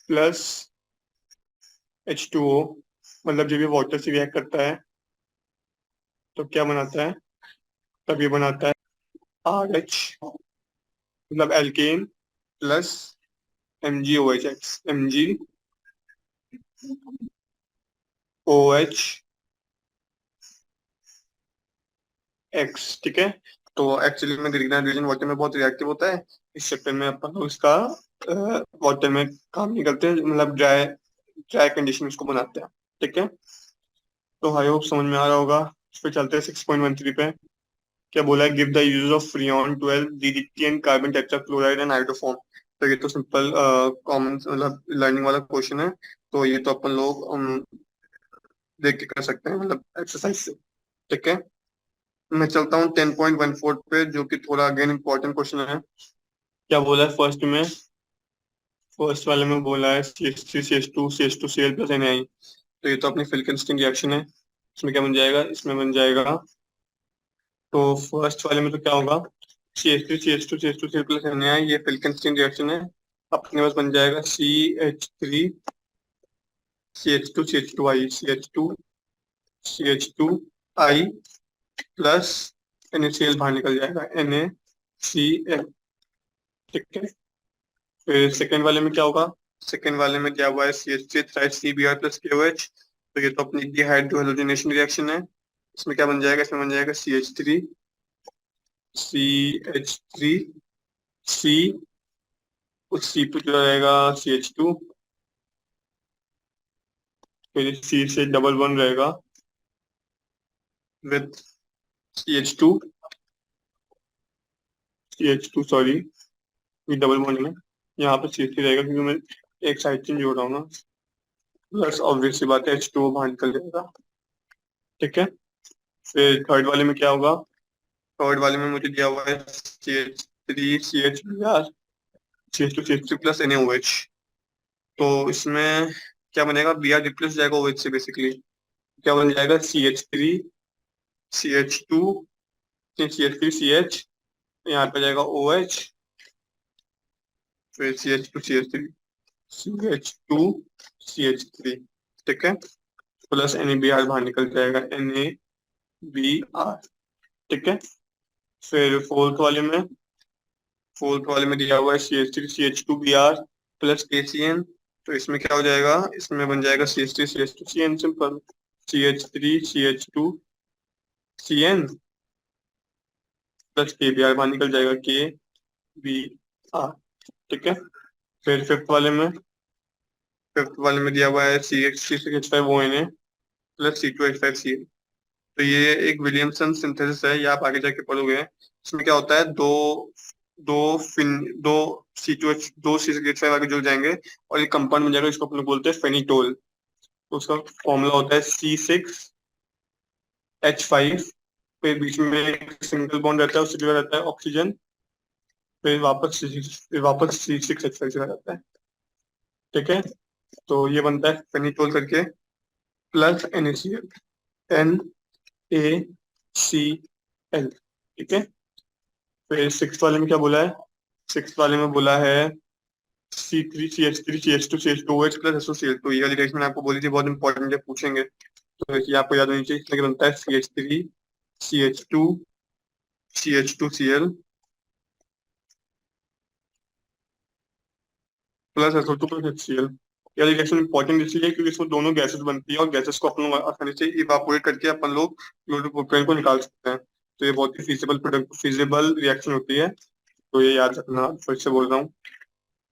प्लस H2O, मतलब जब ये वाटर से रिएक्ट करता है तो क्या बनाता है? तब ये बनाता है RH, मतलब एल्केन, प्लस MgOH, एक्स। ठीक है। तो एक्चुअली में ग्रिग्नार्ड रीजन वाटर में बहुत रिएक्टिव होता है। इस चक्कर में अपन लोग इसका वाटर में काम नहीं करते, मतलब ड्राई ड्राई कंडीशन उसको बनाते हैं। ठीक है। तो आई होप समझ में आ रहा होगा। इस पे चलते हैं 6.13 पे। क्या बोला है? Give the use of freon 12 DDT and carbon tetrachloride and हाइड्रोफॉर्म। तो ये तो सिंपल कॉमन मतलब लर्निंग वाला क्वेश्चन है। तो ये तो अपन लोग देख के कर सकते हैं, मतलब एक्सरसाइज से। ठीक है। मैं चलता हूँ 10.14 पे, जो कि थोड़ा अगेन इंपॉर्टेंट क्वेश्चन है। क्या बोला है फर्स्ट में? फर्स्ट वाले में बोला है CH3 CH2 प्लस NaI। तो ये तो अपनी फिल्किंस्टीन रिएक्शन है। इसमें क्या बन जाएगा? इसमें बन जाएगा, तो फर्स्ट वाले में तो क्या होगा? CH3 CH2 प्लस NaI, ये फिल्किंस्टीन रिएक्शन है। अपने पास बन जाएगा CH3 CH2I प्लस NaCl बाहर निकल जाएगा NaCl। ठीक है। फिर सेकेंड वाले में क्या होगा? सेकेंड वाले में क्या हुआ है? CH3 plus KOH। तो ये तो अपनी डिहाइड्रोहेलोजिनेशन रिएक्शन है। इसमें क्या बन जाएगा? इसमें बन जाएगा CH3 CH3 सी, उस सी पे जो रहेगा CH2, फिर सी से डबल वन रहेगा विथ CH2, CH2 सॉरी, ये डबल वन है, यहाँ पे CH3 रहेगा क्योंकि मैं एक साइड से जोड़ रहा हूँ ना, प्लस ऑब्वियस सी बात है H2 बाहर निकल जाएगा। ठीक है, फिर थर्ड वाले में क्या होगा? थर्ड वाले में मुझे दिया हुआ है CH3 CH, CH2 CH3 plus NaOH। तो इसमें क्या बनेगा? Br रिप्लेस जाएगा OH से बेसिकली, क्या बन जाएगा? CH3 CH2, CH3 CH, यहाँ पे जाएगा OH, फिर CH2 CH3 ठीक है, प्लस NaBr बाहर निकल जाएगा, NaBr। ठीक है, फिर फोर्थ वाले में दिया हुआ है CH3 CH2Br प्लस KCN। तो इसमें क्या हो जाएगा? इसमें बन जाएगा CH3 CH2CN simple, CH3 CH2CN plus KBr बाहर निकल जाएगा, KBr। ठीक है, फिर फिफ्थ वाले में दिया हुआ है CH3CH5ONA प्लस C2H5Cl। तो ये एक विलियमसन सिंथेसिस है, ये आप आगे जाके पढ़ोगे। इसमें क्या होता है? दो दो फिन दो C2H, दो CH5 आगे जुड़ जाएंगे और एक कंपाउंड बन जाएगा, इसको अपन लोग बोलते हैं फेनिटोल। तो उसका फॉर्मूला होता है C6H5, फिर बीच में एक सिंगल बॉन्ड रहता है, उससे जुड़ा रहता है ऑक्सीजन, फिर वापस C6H5 जुड़ा रहता है। ठीक है, तो ये बनता है फेनिटोल करके, प्लस NaCl, NaCl। ठीक है, फिर सिक्स वाले में क्या बोला है? सिक्स वाले में बोला है C3CH3CH2CH2OH प्लस SOCl। तो ये वाली रिएक्शन मैंने आपको बोली थी, बहुत इंपॉर्टेंट है, पूछेंगे। तो ये आपको याद होनी चाहिए। इसमें क्या बनता है? CH3CH2CH2Cl plus SO2 plus HCl। ये रिएक्शन इंपॉर्टेंट इसलिए क्योंकि इसमें दोनों गैसेस बनती है, और गैसेस को अपन लोग आसानी से इवापोरेट करके अपन लोग क्लोरोप्रोपेन को निकाल सकते हैं। तो ये बहुत ही फिजिबल रिएक्शन होती है। तो ये याद रखना, फिर से बोल रहा हूँ।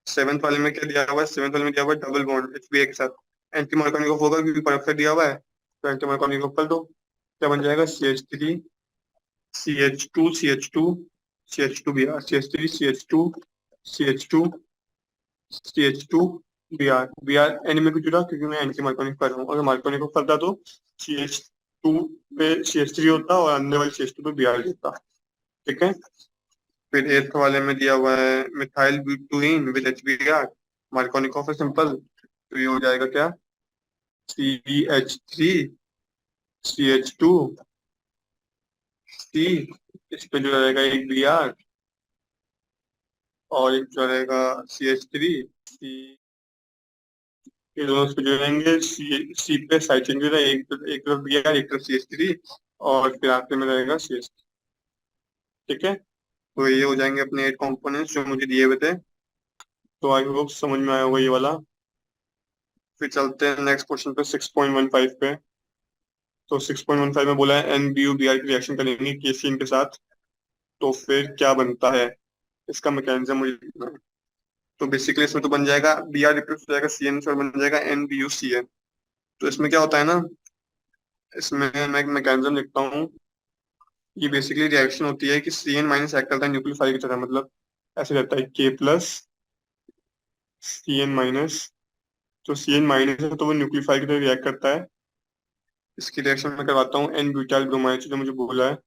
सेवंथ वाले में क्या दिया हुआ है? सेवंथ वाले में दिया हुआ है डबल बॉन्ड HB के साथ, एंटी मार्कोनिक ऑफ होगा क्योंकि परऑक्साइड दिया हुआ है, तो एंटी मार्कोनिक ऑफ कर दो। क्या बन जाएगा? CH3 CH2 CH2 Br, CH3 CH2 CH2 Br and में भी जुड़ा क्योंकि मैं एंटी मार्कोनिक कर रहा हूँ। अगर मार्कोनिक ऑफ करता तो CH2 पे CH3 होता और अंदर वाले CH2 पे Br होता। ठीक है, फिर एट्थ वाले में दिया हुआ है methyl butene with HBr, मार्कोनिक of है सिंपल, तो ये हो जाएगा क्या? CH3 CH2 C, इस पे जो रहेगा एक Br और एक जो रहेगा CH3 C, ये दोनों उस पे जो रहेंगे C पे साइड चेंज हो रहा है, एक एक तरफ Br एक तरफ CH3, और फिर आखिर में रहेगा CH। ठीक है, तो ये हो जाएंगे अपने 8 कंपोनेंट्स जो मुझे दिए हुए थे। तो आई होप समझ में आया होगा ये वाला। फिर चलते हैं नेक्स्ट क्वेश्चन पे, 6.15 पे। तो 6.15 में बोला है NBuBr की रिएक्शन करेंगे KCN के साथ, तो फिर क्या बनता है? इसका मैकेनिज्म मुझे लिखना है। तो बेसिकली इसमें तो बन जाएगा Br रिप्लेस हो जाएगा CN से और बन जाएगा NBuCN। तो इसमें क्या होता है ना, इसमें मैं एक मैकेनिज्म लिखता हूँ। ये बेसिकली रिएक्शन होती है कि CN माइनस एक्ट करता है न्यूक्लियोफाइल की तरह, मतलब ऐसे रहता है K प्लस CN माइनस। तो CN माइनस है तो वो न्यूक्लियोफाइल की तरह रिएक्ट करता है। इसकी रिएक्शन मैं करवाता हूँ N ब्यूटाइल ब्रोमाइड से, जो मुझे बोला है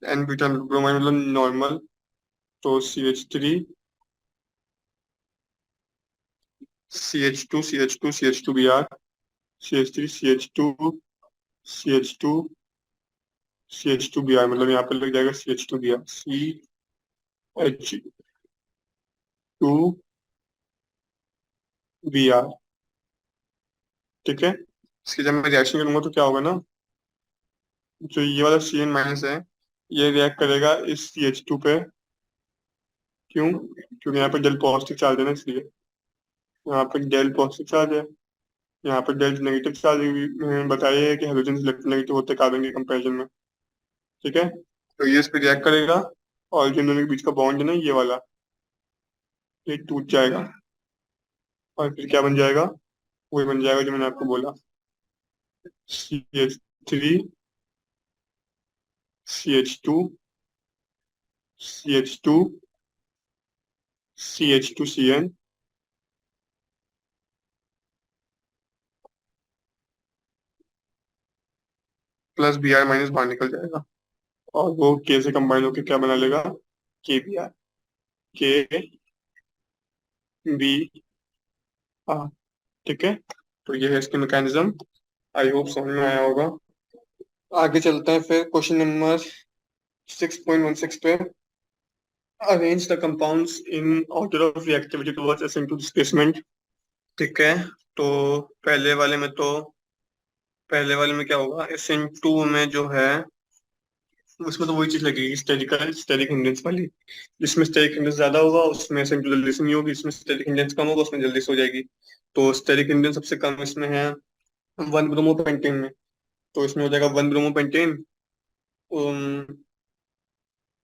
N ब्यूटाइल ब्रोमाइड मतलब नॉर्मल। तो CH3 CH2 CH2 CH2Br, CH3 CH2 CH2 Br, मतलब यहाँ पे लग जाएगा CH2Br, CH2Br। ठीक है, इसकी जब मैं रिएक्शन करूंगा तो क्या होगा ना, जो ये वाला CN माइनस है ये रिएक्ट करेगा इस CH2 पे। क्यों? क्योंकि यहाँ पे डेल पॉजिटिव चार्ज है ना, इसलिए यहाँ पे डेल पॉजिटिव चार्ज है, यहाँ पे डेल नेगेटिव चार्ज। बताइए कि हाइड्रोजन इलेक्ट्रोनेगेटिव होते हैं कार्बन के कंपैरिजन में। ठीक है, तो ये इस पे रिएक्ट करेगा, और जो इन दोनों के बीच का बॉन्ड है ना ये वाला, ये टूट जाएगा, और फिर क्या बन जाएगा, वही बन जाएगा जो मैंने आपको बोला, CH3, CH2, CH2, CH2CN, plus Br- बाहर निकल जाएगा, और वो के से कंबाइन होकर क्या बना लेगा, KBr, के बी आर। ठीक है, तो ये है इसके मैकेनिज्म। आई होप समझ में आया होगा। आगे चलते हैं फिर क्वेश्चन नंबर 6.16 पे। Arrange the compounds in order of reactivity towards SN2 displacement. ठीक है, तो पहले वाले में तो पहले वाले में क्या होगा, SN2 में जो है उसमें तो वही चीज लगेगी, स्टेरिकल स्टेरिक हिंडेंस वाली। जिसमें स्टेरिक हिंडेंस ज्यादा होगा उसमें SN2 जल्दी से नहीं होगी, जिसमें स्टेरिक हिंडेंस कम होगा उसमें जल्दी से हो जाएगी। तो स्टेरिक हिंडेंस सबसे कम इसमें है 1 ब्रोमोपेंटेन में। तो इसमें हो जाएगा 1 ब्रोमोपेंटेन।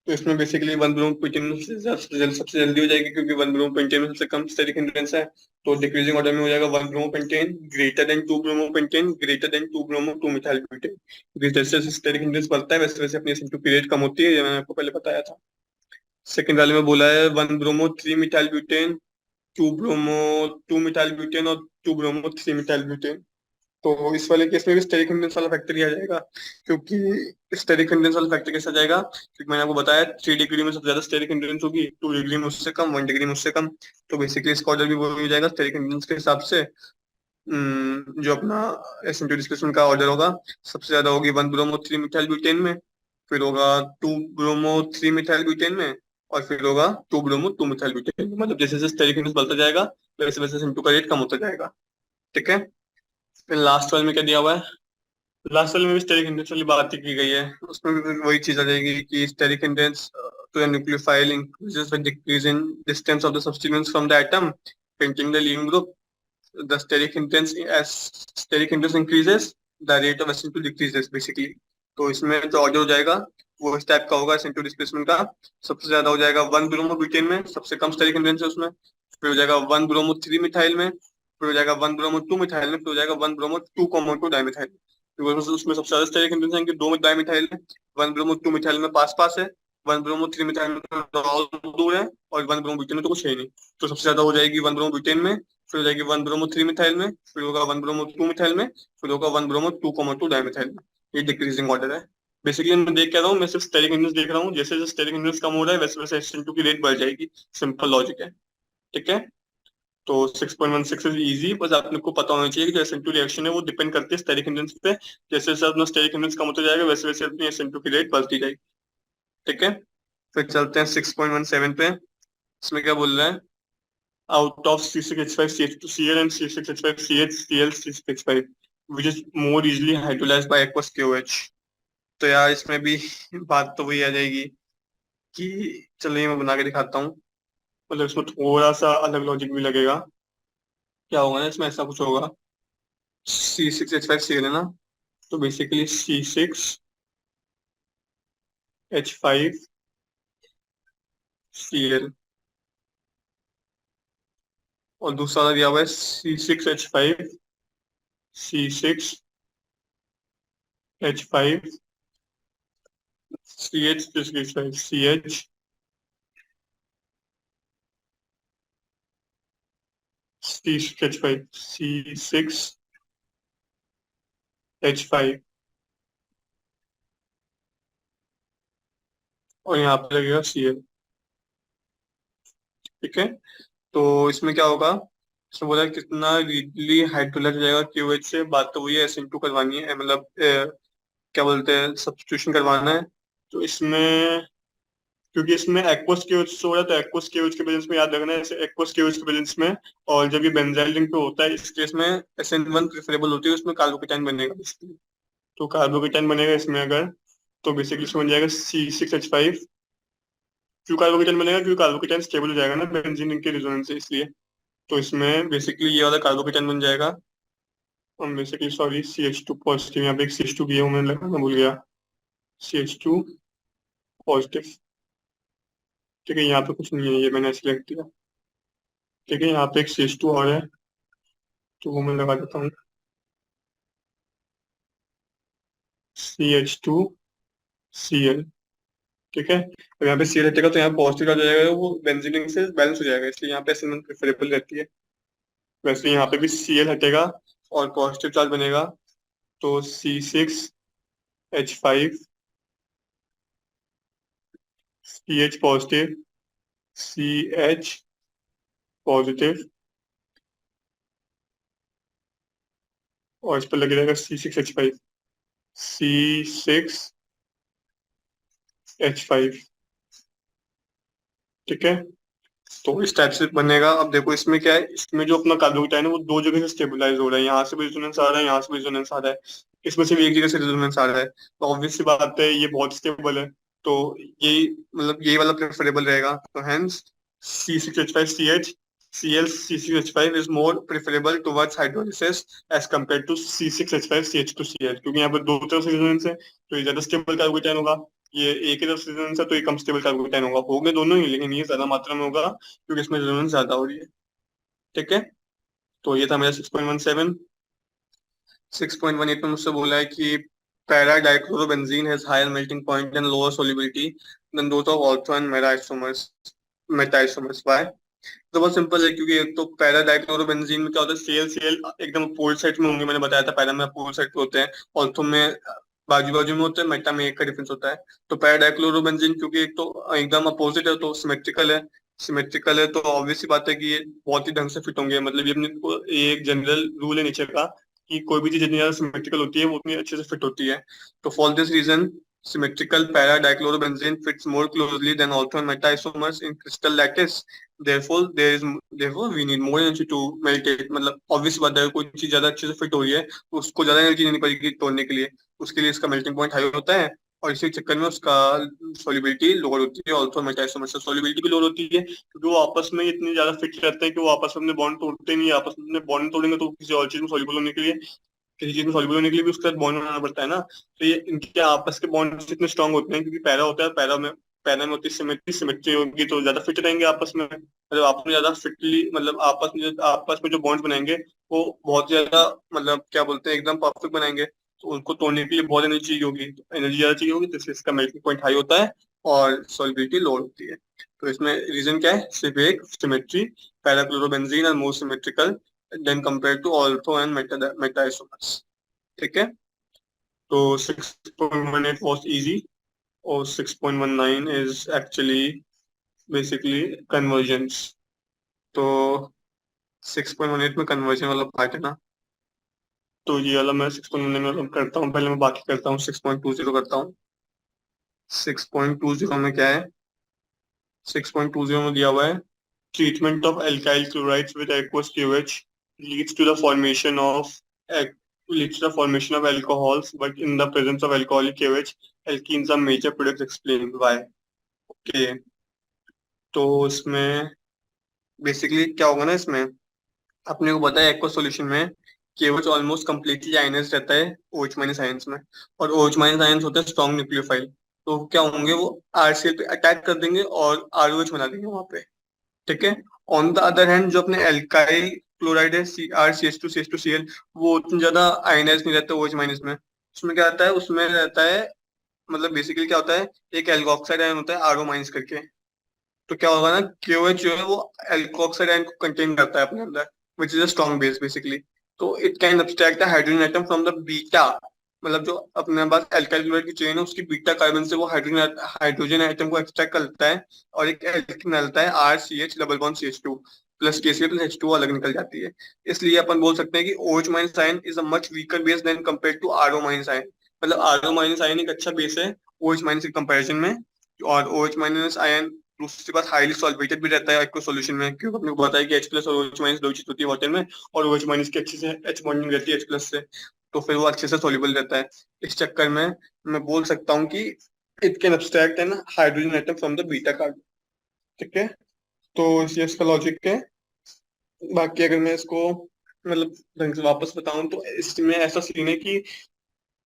तो इसमें बेसिकली 1 ब्रोमोपेंटेन सबसे जल्दी हो जाएगी, क्योंकि 1 ब्रोमोपेंटेन में सबसे कम स्टेरिक हिंड्रेंस है। तो डिक्रीजिंग ऑर्डर में हो जाएगा 1 bromopentane greater than 2 bromopentane greater than 2 bromo 2 methyl butane. जैसे जैसे स्टेरिक हिंड्रेंस बढ़ता है वैसे वैसे अपनी SN2 की रेट कम होती है, ये मैंने आपको पहले बताया था। सेकंड वाले में बोला है 1 bromo 3 methyl butane, 2 bromo 2 methyl butane और 2 ब्रोमो 3 मिथाइल ब्यूटेन। तो इस वाले केस में भी स्टेरिक हिंड्रेंस वाला फैक्टर ही आ जाएगा, क्योंकि स्टेरिक हिंड्रेंस वाला फैक्टर कैसे आ जाएगा, क्योंकि मैंने आपको बताया 3 डिग्री में सबसे ज्यादा स्टेरिक हिंड्रेंस होगी, 2 डिग्री में उससे कम, 1 डिग्री में उससे कम। तो बेसिकली इसका ऑर्डर भी वो हो जाएगा स्टेरिक हिंड्रेंस के हिसाब से। जो अपना SN2 डिस्प्लेसमेंट का ऑर्डर होगा, सबसे ज्यादा होगी 1 ब्रोमो 3 मिथाइल ब्यूटेन में, फिर होगा 2 ब्रोमो 3 मिथाइल ब्यूटेन में, और फिर होगा 2 ब्रोमो 2 मिथाइल ब्यूटेन में। मतलब जैसे जैसे स्टेरिक हिंड्रेंस बढ़ता जाएगा वैसे वैसे SN2 का रेट कम होता जाएगा। ठीक है, फिर लास्ट वाले में क्या दिया हुआ है, लास्ट वाले में भी स्टेरिक हिंड्रेंस वाली बात ही की गई है। उसमें भी फिर वही चीज आ जाएगी कि steric hindrance to a nucleophile increases with decrease in distance of the substituents from the atom painting the leaving group. The steric hindrance, as steric hindrance increases, the rate of SN2 decreases basically। तो इसमें जो order हो जाएगा वो इस type का होगा SN2 displacement का। सबसे ज्यादा हो जाएगा 1 ब्रोमो ब्यूटेन में, सबसे कम स्टेरिक हिंड्रेंस है उसमें। फिर हो जाएगा 1 ब्रोमो 3 मिथाइल में, फिर हो जाएगा 1 ब्रोमो 2 मिथाइल में, फिर हो जाएगा 1 ब्रोमो 2 डाइमिथाइल। क्योंकि उसमें सबसे ज्यादा स्टेरिक हिंड्रेंस है कि 2 डाइमिथाइल है। 1 ब्रोमो 2 मिथाइल में पास पास है, 1 ब्रोमो 3 मिथाइल में थोड़ा और दूर है, और 1 ब्रोमो ब्यूटेन में तो कुछ है ही नहीं। तो सबसे ज्यादा हो जाएगी 1 ब्रोमो ब्यूटेन में, फिर हो जाएगी 1 ब्रोमो 3 मिथाइल में, फिर होगा 1 ब्रोमो 2 मिथाइल में, फिर होगा 1 ब्रोमो 2 डाइमिथाइल में। ये डिक्रीजिंग ऑर्डर है। बेसिकली मैं देख क्या रहा हूँ, मैं सिर्फ स्टेरिक हिंड्रेंस देख रहा हूँ, जैसे जैसे स्टेरिक हिंड्रेंस कम हो रहा है वैसे वैसे SN2 की रेट बढ़ जाएगी। सिंपल लॉजिक है। ठीक है, तो 6.16 इज इजी, बस आपने को पता होना चाहिए कि जो SN2 रिएक्शन है वो डिपेंड करती है स्टेरिक हिंड्रेंस पे। जैसे जैसे अपना स्टेरिक हिंड्रेंस कम होता जाएगा वैसे वैसे अपनी SN2 की रेट बढ़ती जाएगी। ठीक है, फिर चलते हैं 6.17 पे। इसमें क्या बोल रहा है, out of C6H5CH2Cl and C6H5CH Cl C6H5 which is more easily hydrolyzed by aqueous KOH। तो यार इसमें भी बात तो वही आ जाएगी कि, चलिए मैं बना के दिखाता हूँ। मतलब इसमें थोड़ा सा अलग लॉजिक भी लगेगा। क्या होगा ना, इसमें ऐसा कुछ होगा, C6H5Cl है ना, तो बेसिकली C6H5Cl, और दूसरा वाला दिया हुआ है C6H5 और यहाँ पे लगेगा Cl। ठीक है, तो इसमें क्या होगा, इसमें बोला कितना रीडली हाइड्रोलाइज हो जाएगा KOH से। बात तो वही है, SN2 करवानी है, मतलब क्या बोलते हैं, सब्स्टिट्यूशन करवाना है। तो इसमें क्योंकि इसमें एक्वस केओएच से हो रहा है, तो एक्वस केओएच के बैलेंस में याद रखना है, ऐसे एक्वस केओएच के बैलेंस में। और जब ये बेंजाइल रिंग पे होता है इस केस में SN1 प्रेफरेबल होती है, उसमें कार्बोकेटाइन बनेगा बेसिकली। तो कार्बोकेटाइन बनेगा इसमें अगर, तो बेसिकली इसमें बन जाएगा C6H5। क्यों कार्बोकेटाइन बनेगा, क्योंकि कार्बोकेटाइन स्टेबल हो जाएगा ना बेंजीन रिंग के रिजोनेंस से, इसलिए। तो इसमें बेसिकली ये वाला कार्बोकेटाइन बन जाएगा। और बेसिकली सॉरी, CH2 पॉजिटिव, यहाँ पे एक CH2 भी है, मैंने लगाना भूल गया, CH2 पॉजिटिव। ठीक है, यहाँ पे कुछ नहीं है, ये मैंने सिलेक्ट किया। ठीक है, यहाँ पे एक CH2 और है, तो वो मैं लगा देता हूँ, CH2Cl। ठीक है, और यहाँ पे Cl हटेगा तो यहाँ पॉजिटिव आ जाएगा, वो बेंजीन रिंग से बैलेंस हो जाएगा, इसलिए यहाँ पे SN1 प्रेफरेबल रहती है। वैसे यहाँ पे भी Cl हटेगा और पॉजिटिव चार्ज बनेगा, तो C6H5, CH positive, CH positive, और इस पर लगे रहेगा C6H5, C6H5। ठीक है, तो इस टाइप से बनेगा। अब देखो इसमें क्या है, इसमें जो अपना कार्बोकेटाइन है वो दो जगह से स्टेबलाइज हो रहा है, यहाँ से भी रेजोनेंस आ रहा है, यहाँ से भी रेजोनेंस आ रहा है, इसमें सिर्फ एक जगह से रेजोनेंस आ रहा है, तो ऑब्वियस सी बात है ये बहुत स्टेबल है। तो ये मतलब ये वाला प्रेफरेबल रहेगा, तो hence C6H5CH, Cl C6H5 is more preferable towards hydrolysis as compare to C6H5CH2Cl, क्योंकि यहाँ पर दो तरफ से रेजोनेंस है, तो ये ज्यादा स्टेबल कार्बोकेटाइन होगा। ये एक ही तरफ से रेजोनेंस है तो ये कम स्टेबल कार्बोकेटाइन होगा, होंगे दोनों ही, लेकिन ये ज्यादा मात्रा में होगा क्योंकि इसमें रेजोनेंस ज्यादा हो रही है। ठीक है, तो ये था मेरा 6.17। 6.18 में मुझसे बोला है कि para dichlorobenzene has higher melting point and lower solubility than those of ortho and meta isomers, meta isomers. Why? तो बहुत सिंपल है, क्योंकि एक तो पैरा डाइक्लोरोबेंजीन में क्या होता है, सेल सेल एकदम अपोजिट साइड में होंगे, मैंने बताया था पैरा में अपोजिट साइड पे होते हैं, ऑर्थो में बाजू बाजू में होते हैं, मेटा में एक का डिफरेंस होता है। तो पैरा डाइक्लोरोबेंजीन क्योंकि एक तो एकदम अपोजिट है तो सिमेट्रिकल है, सिमेट्रिकल है तो ऑब्वियस सी बात है कि ये बहुत ही ढंग से फिट होंगे, मतलब ये अपने को ये एक जनरल रूल है नीचे का कि कोई भी चीज जितनी ज्यादा सिमेट्रिकल होती है वो उतनी अच्छे से फिट होती है। तो for this reason symmetrical para dichlorobenzene fits more closely than ortho and meta isomers in crystal lattice. Therefore we need more energy to melt it, मतलब ऑब्वियस बात है, कोई चीज ज्यादा अच्छे से फिट हो रही है तो उसको ज्यादा एनर्जी नहीं पड़ेगी तोड़ने के लिए, उसके लिए इसका मेल्टिंग पॉइंट हाई होता है, और इसी चक्कर में उसका सॉल्युबिलिटी लोअर होती है। ऑल्थो मेटा आइसोमर से सॉल्युबिलिटी भी लोअर होती है क्योंकि वो आपस में इतने ज्यादा फिट रहते हैं कि वो आपस में अपने बॉन्ड तोड़ते नहीं है, आपस में अपने बॉन्ड तोड़ेंगे तो किसी और चीज में सॉल्युबल होने के लिए, किसी चीज में सॉल्युबल होने के लिए भी उसके साथ बॉन्ड बनाना पड़ता है ना। तो ये इनके आपस के बॉन्ड इतने स्ट्रांग होते हैं क्योंकि पैरा होता है, पैरा में होती है सिमेट्री, सिमेट्री होगी तो ज्यादा फिट रहेंगे आपस में, मतलब आपस में ज्यादा फिटली, मतलब आपस में जो बॉन्ड बनाएंगे वो बहुत ज्यादा, मतलब क्या बोलते हैं, एकदम परफेक्ट बनाएंगे, तो उनको तोड़ने के लिए बहुत एनर्जी चाहिए होगी, तो एनर्जी ज्यादा चाहिए होगी तो इसलिए इसका मेल्टिंग पॉइंट हाई होता है और सॉल्युबिलिटी लो होती है। तो इसमें रीजन क्या है, सिर्फ एक symmetry, parachlorobenzene are more symmetrical than compare to ortho and meta isomers. ठीक है, तो 6.18 was easy और 6.19 is actually basically conversions। तो 6.18 में कन्वर्जन वाला पार्ट है ना, तो ये वाला मैं 6.19 में करता हूँ, पहले मैं बाकी करता हूँ, 6.20 करता हूँ। 6.20 में क्या है, 6.20 में दिया हुआ है treatment of alkyl chlorides with aqueous pH leads to the formation of leads to the formation of alcohols, but in the presence of alcoholic KOH, alkenes are major products. Explain why. Okay, तो इसमें basically क्या होगा ना, इसमें अपने को पता है एक्वा सॉल्यूशन में KOH ऑलमोस्ट कम्प्लीटली आयनाइज रहता है OH माइनस आयंस में, और OH माइनस आयंस होते हैं स्ट्रॉन्ग न्यूक्लियोफाइल, तो क्या होंगे वो RCl पे अटैक कर देंगे और ROH बना देंगे वहां पे। ठीक है, ऑन द अदर हैंड जो अपने एल्काइल क्लोराइड है CrCH2CH2Cl, वो उतना ज्यादा आयनाइज नहीं रहता OH माइनस में, उसमें क्या रहता है, उसमें रहता है, मतलब बेसिकली क्या होता है, एक एल्कोक्साइड आयन होता है RO माइनस करके, तो क्या होगा ना KOH जो है वो एल्कोक्साइड आयन को कंटेन करता है अपने अंदर, which is a strong base basically. तो it can abstract the hydrogen atom from the beta, मतलब जो अपने पास एल्काइल क्लोराइड की चेन है उसकी बीटा कार्बन से वो हाइड्रोजन एटम को एक्सट्रैक्ट करता है, और एक एल्किन निकलता है RCH double bond CH2 plus KCl plus H2 अलग निकल जाती है। इसलिए अपन बोल सकते हैं कि OH minus ion is a much weaker base than compare to RO minus ion, मतलब RO माइनस आयन एक अच्छा बेस है OH माइनस के कंपैरिजन में, और OH माइनस आयन दूसरी बात हाईली सॉल्वेटेड भी रहता है एक्व सॉल्यूशन में, क्योंकि अपने को पता है कि H प्लस और OH माइनस दो चीज होती है वाटर में, और OH माइनस की अच्छे से H बॉन्डिंग रहती है H प्लस से, तो फिर वो अच्छे से सॉल्युबल रहता है। इस चक्कर में मैं बोल सकता हूँ कि it can abstract an hydrogen atom from the beta carbon. ठीक है, तो ये इसका लॉजिक है। बाकी अगर मैं इसको मतलब ढंग से वापस बताऊं तो इसमें ऐसा सीन है कि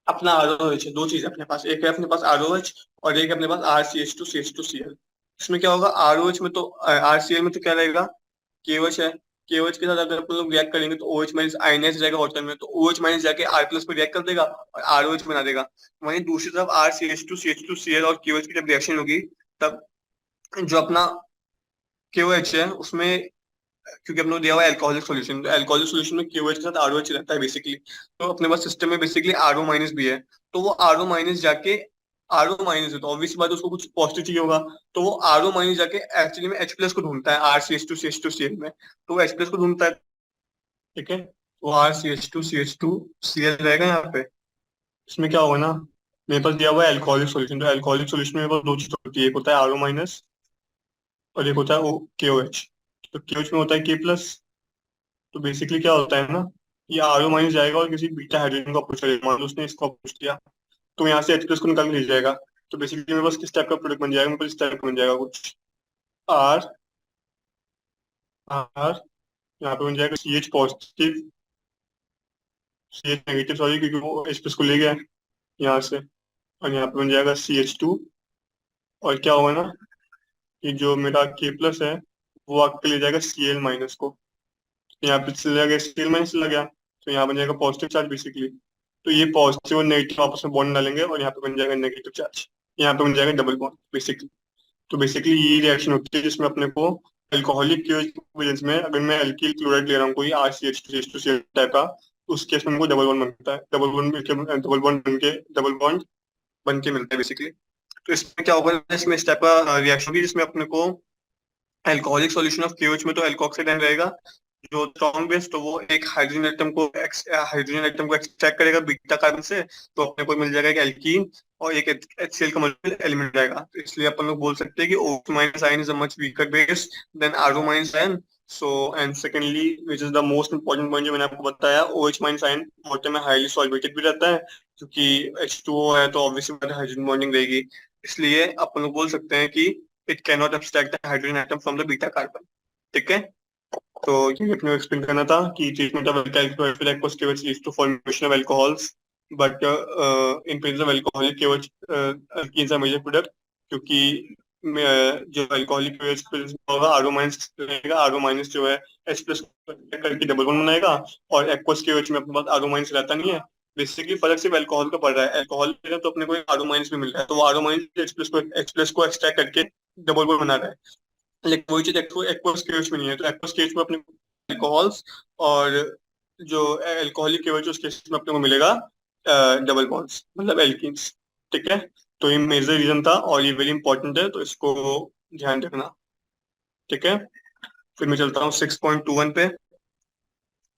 अपना ROH है, दो चीज अपने पास, एक है अपने पास ROH और एक है अपने पास RCH2CH2Cl। इसमें क्या होगा, ROH में तो RCl में तो क्या रहेगा, KOH है। KOH के साथ अगर अपन लोग रिएक्ट करेंगे तो OH माइनस आयनाइज रहेगा वाटर में, तो OH माइनस जाके R प्लस पे रिएक्ट कर देगा और ROH बना देगा। वहीं दूसरी तरफ RCH2CH2Cl और KOH की जब रिएक्शन होगी, तब जो अपना KOH है उसमें, क्योंकि अपने को दिया हुआ है अल्कोहलिक सॉल्यूशन, तो अल्कोहलिक सॉल्यूशन में KOH के साथ ROH रहता है बेसिकली। तो अपने पास सिस्टम में बेसिकली RO माइनस भी है। तो वो RO माइनस जाके, RO माइनस है तो ऑब्वियस बात है उसको कुछ पॉजिटिव चाहिए होगा। तो वो RO माइनस जाके एक्चुअली में H प्लस को ढूंढता है RCH2CH2Cl में, तो वो H प्लस को ढूंढता है। ठीक है, वो RCH2CH2Cl रहेगा यहाँ पे। इसमें क्या होगा ना, मेरे पास दिया हुआ है अल्कोहलिक सॉल्यूशन, तो अल्कोहलिक सॉल्यूशन में मेरे पास दो चीज होती है, एक होता है RO माइनस और एक होता है वो KOH। तो KOH में होता है K प्लस। तो बेसिकली क्या होता है ना, ये RO माइनस जाएगा और किसी बीटा हाइड्रोजन को अप्रोच करेगा, मान लो उसने इसको अप्रोच किया, तो यहाँ से H प्लस को निकाल के ले जाएगा। तो बेसिकली मेरे पास किस टाइप का प्रोडक्ट बन जाएगा, मेरे पास इस टाइप का बन जाएगा कुछ, आर आर यहाँ पे बन जाएगा CH positive, CH negative sorry, क्योंकि वो H प्लस को ले गया है यहाँ से। और यहाँ पे बन जाएगा CH2। और क्या होगा ना, कि जो मेरा K प्लस है वो आके ले जाएगा Cl माइनस को। यहाँ पे चला गया, Cl माइनस चला गया, तो यहाँ बन जाएगा पॉजिटिव चार्ज बेसिकली। तो ये पॉजिटिव और नेगेटिव आपस में बॉन्ड डालेंगे और यहाँ पे बन जाएगा नेगेटिव चार्ज, यहाँ पे बन जाएगा डबल बॉन्ड बेसिकली। तो बेसिकली ये रिएक्शन होती है जिसमें अपने को अल्कोहलिक केस में, अगर मैं एल्किल क्लोराइड ले रहा हूँ कोई RCH2CH2 टाइप का, तो उस केस में हमको डबल बॉन्ड बनता है, डबल बॉन्ड बन के मिलता है बेसिकली। तो इसमें क्या होगा, इसमें इस टाइप का रिएक्शन होगी जिसमें अपने को अल्कोहलिक सॉल्यूशन ऑफ KOH में तो एल्कोक्साइड आयन रहेगा जो स्ट्रॉन्ग बेस, तो वो एक हाइड्रोजन एटम को एक्सट्रैक्ट करेगा बीटा कार्बन से, तो अपने को मिल जाएगा एक एल्कीन और एक HCl का मॉलिक्यूल एलिमेंट रहेगा। तो इसलिए अपन लोग बोल सकते हैं कि OH minus ion is a much weaker base than RO minus ion. So and secondly which is the most important point जो मैंने आपको बताया, OH माइनस आयन वाटर में हाईली सॉल्वेटेड भी रहता है, क्योंकि H2O है तो ऑब्वियसली बात है हाइड्रोजन बॉन्डिंग रहेगी। इसलिए अपन लोग बोल सकते हैं कि it can not abstract the hydrogen atom from the beta carbon. ठीक है, तो ये अपने एक्सप्लेन करना था कि treatment of alkyl aqueous KOH leads to formation of alcohols, but in presence of alcoholic KOH alkenes are major product, क्योंकि जो अल्कोहलिक KOH प्रेजेंस होगा RO माइनस रहेगा, RO माइनस जो है H प्लस करके डबल बॉन्ड बनाएगा, और aqueous KOH में अपने पास RO माइनस रहता नहीं है। बेसिकली फर्क सिर्फ अल्कोहल का पड़ रहा है, अल्कोहल में तो अपने को RO माइनस भी मिल रहा है, तो वो RO माइनस H प्लस को एक्सट्रैक्ट करके डबल बॉन्ड बना रहा है। लेकिन वही चीज एक्वस केज में नहीं है, तो एक्वस केज में अपने अल्कोहल्स और जो अल्कोहलिक केवल उस केस में अपने को मिलेगा डबल बॉन्ड्स मतलब एल्कीन्स। ठीक है, तो ये मेजर रीजन था और ये वेरी इंपॉर्टेंट है, तो इसको ध्यान रखना। ठीक है, फिर मैं चलता हूँ 6.21 पे।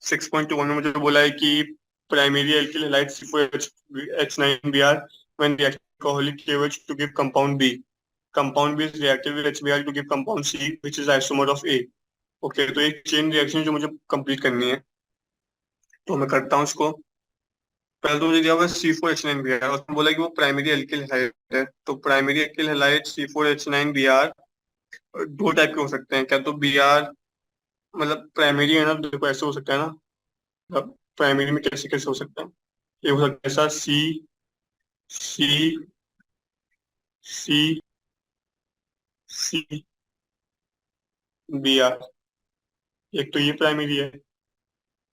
6.21 में मुझे बोला है कि primary alkyl halide C4H9Br when the alcoholic KOH to give compound B. Compound B is reacted with HBr to give compound C, which is isomer of A. Okay, तो एक चेन रिएक्शन जो मुझे कंप्लीट करनी है, तो मैं करता हूँ इसको। पहले तो मुझे दिया हुआ C4H9Br और उसने बोला कि वो प्राइमरी एल्किल हैलाइड है। तो प्राइमरी एल्किल हैलाइड C4H9Br दो टाइप के हो सकते हैं, क्या तो Br मतलब प्राइमरी है ना, तो देखो ऐसे हो सकता है ना, मतलब प्राइमरी में कैसे कैसे हो सकता है, ये हो सकता है ऐसा सी सी सी Br, एक तो ये प्राइमरी है,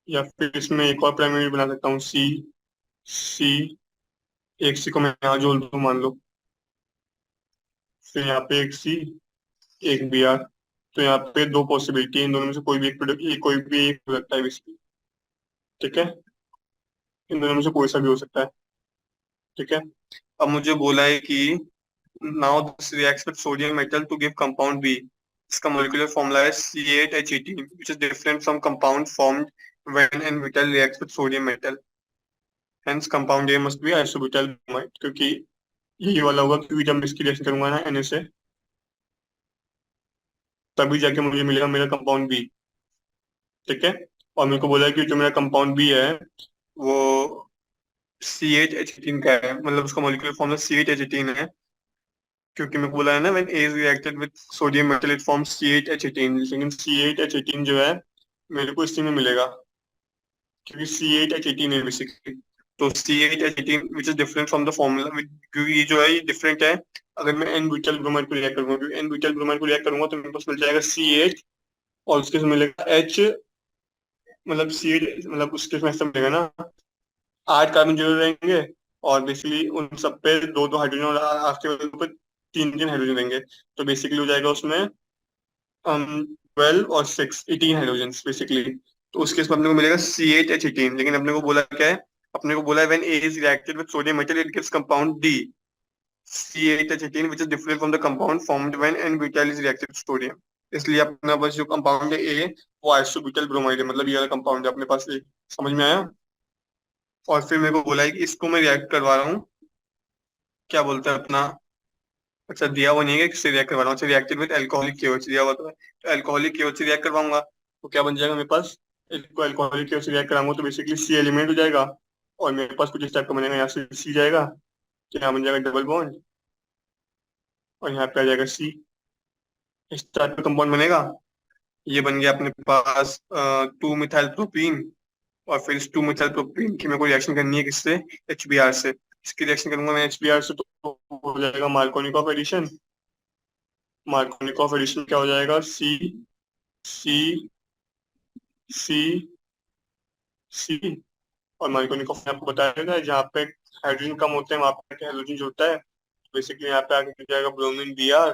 या फिर इसमें एक और प्राइमरी बना सकता हूँ सी, एक सी को मैं यहाँ जोड़ दूँ मान लो, फिर यहाँ पे एक सी एक Br। तो यहाँ पे दो पॉसिबिलिटी है, इन दोनों में से कोई भी एक प्रोडक्ट, कोई भी एक हो सकता है बेसिकली। ठीक है, इन दोनों में से कोई सा भी हो सकता है। ठीक है, अब मुझे बोला है कि now this reacts with sodium metal to give compound B. इसका मोलिकुलर फॉर्मूला है C8H18 which is different from compound formed when n metal reacts with sodium metal. Hence compound A must be isobutyl bromide, क्योंकि यही वाला होगा, क्योंकि जब मैं इसकी रिएक्शन करूंगा ना Na से, तभी जाके मुझे मिलेगा मेरा कंपाउंड बी। ठीक है, और मेरे को बोला है कि जो मेरा कंपाउंड बी है वो C8H18 का है, मतलब उसका मोलिकुलर फॉर्मूला C8H18 है, क्योंकि मेरे को बोला है ना when A is reacted with sodium metal it forms C8H18, लेकिन C8H18 जो है मेरे को इसी में मिलेगा, क्योंकि C8H18 है बेसिकली। तो CH18 which is different from the formula, क्योंकि ये जो है ये डिफरेंट है। अगर मैं एन ब्यूटाइल ब्रोमाइड को रिएक्ट करूंगा, क्योंकि एन ब्यूटाइल ब्रोमाइड को रिएक्ट करूंगा तो मेरे पास मिल जाएगा CH, और उसके साथ मिलेगा H, मतलब CH, मतलब उसके साथ ऐसा मिलेगा ना, 8 कार्बन जुड़े रहेंगे, और बेसिकली उन सब पे दो दो हाइड्रोजन, और आखिरी वाले पे तीन तीन हाइड्रोजन रहेंगे। तो बेसिकली हो जाएगा उसमें 12 और 6, 18 हाइड्रोजन बेसिकली। तो उस केस में अपने को मिलेगा CH18, लेकिन अपने को बोला क्या है, अपने को बोला है when A is reacted with sodium metal it gives compound D CH18 which is different from the compound formed when N-butyl is reacted with sodium। इसलिए अपना बस जो कंपाउंड है A, वो आइसोब्यूटाइल ब्रोमाइड है, मतलब ये वाला कंपाउंड है अपने पास एक। समझ में आया? और फिर मेरे को बोला है कि इसको मैं रिएक्ट करवा रहा हूँ, क्या बोलते हैं अपना, अच्छा दिया हुआ नहीं है कि किससे रिएक्ट करवा रहा हूँ, अच्छा रिएक्टेड विद एल्कोहलिक KOH दिया हुआ तो एल्कोहलिक KOH से रिएक्ट करवाऊंगा, तो क्या बन जाएगा मेरे पास, इसको एल्कोहलिक KOH से रिएक्ट कराऊंगा तो बेसिकली C एलिमेंट हो जाएगा, और मेरे पास कुछ इस टाइप का बनेगा, यहाँ से C जाएगा, तो यहाँ बन जाएगा डबल बॉन्ड, और यहाँ पे आ जाएगा C। इस टाइप का कंपाउंड बनेगा। ये बन गया अपने पास 2 मिथाइल प्रोपीन, और फिर इस 2 मिथाइल प्रोपीन की मेरे को रिएक्शन करनी है किससे, HBr से। इसकी रिएक्शन करूंगा मैं HBr से तो हो जाएगा मार्कोनिकॉफ एडिशन। मार्कोनिकॉफ एडिशन क्या हो जाएगा, सी, सी, सी, सी, और मार्कोनिकॉफ ने आपको बताया था जहाँ पे हाइड्रोजन कम होते हैं वहां पे हाइड्रोजन जुड़ता है, बेसिकली यहाँ पे आगे मिल जाएगा ब्रोमीन Br।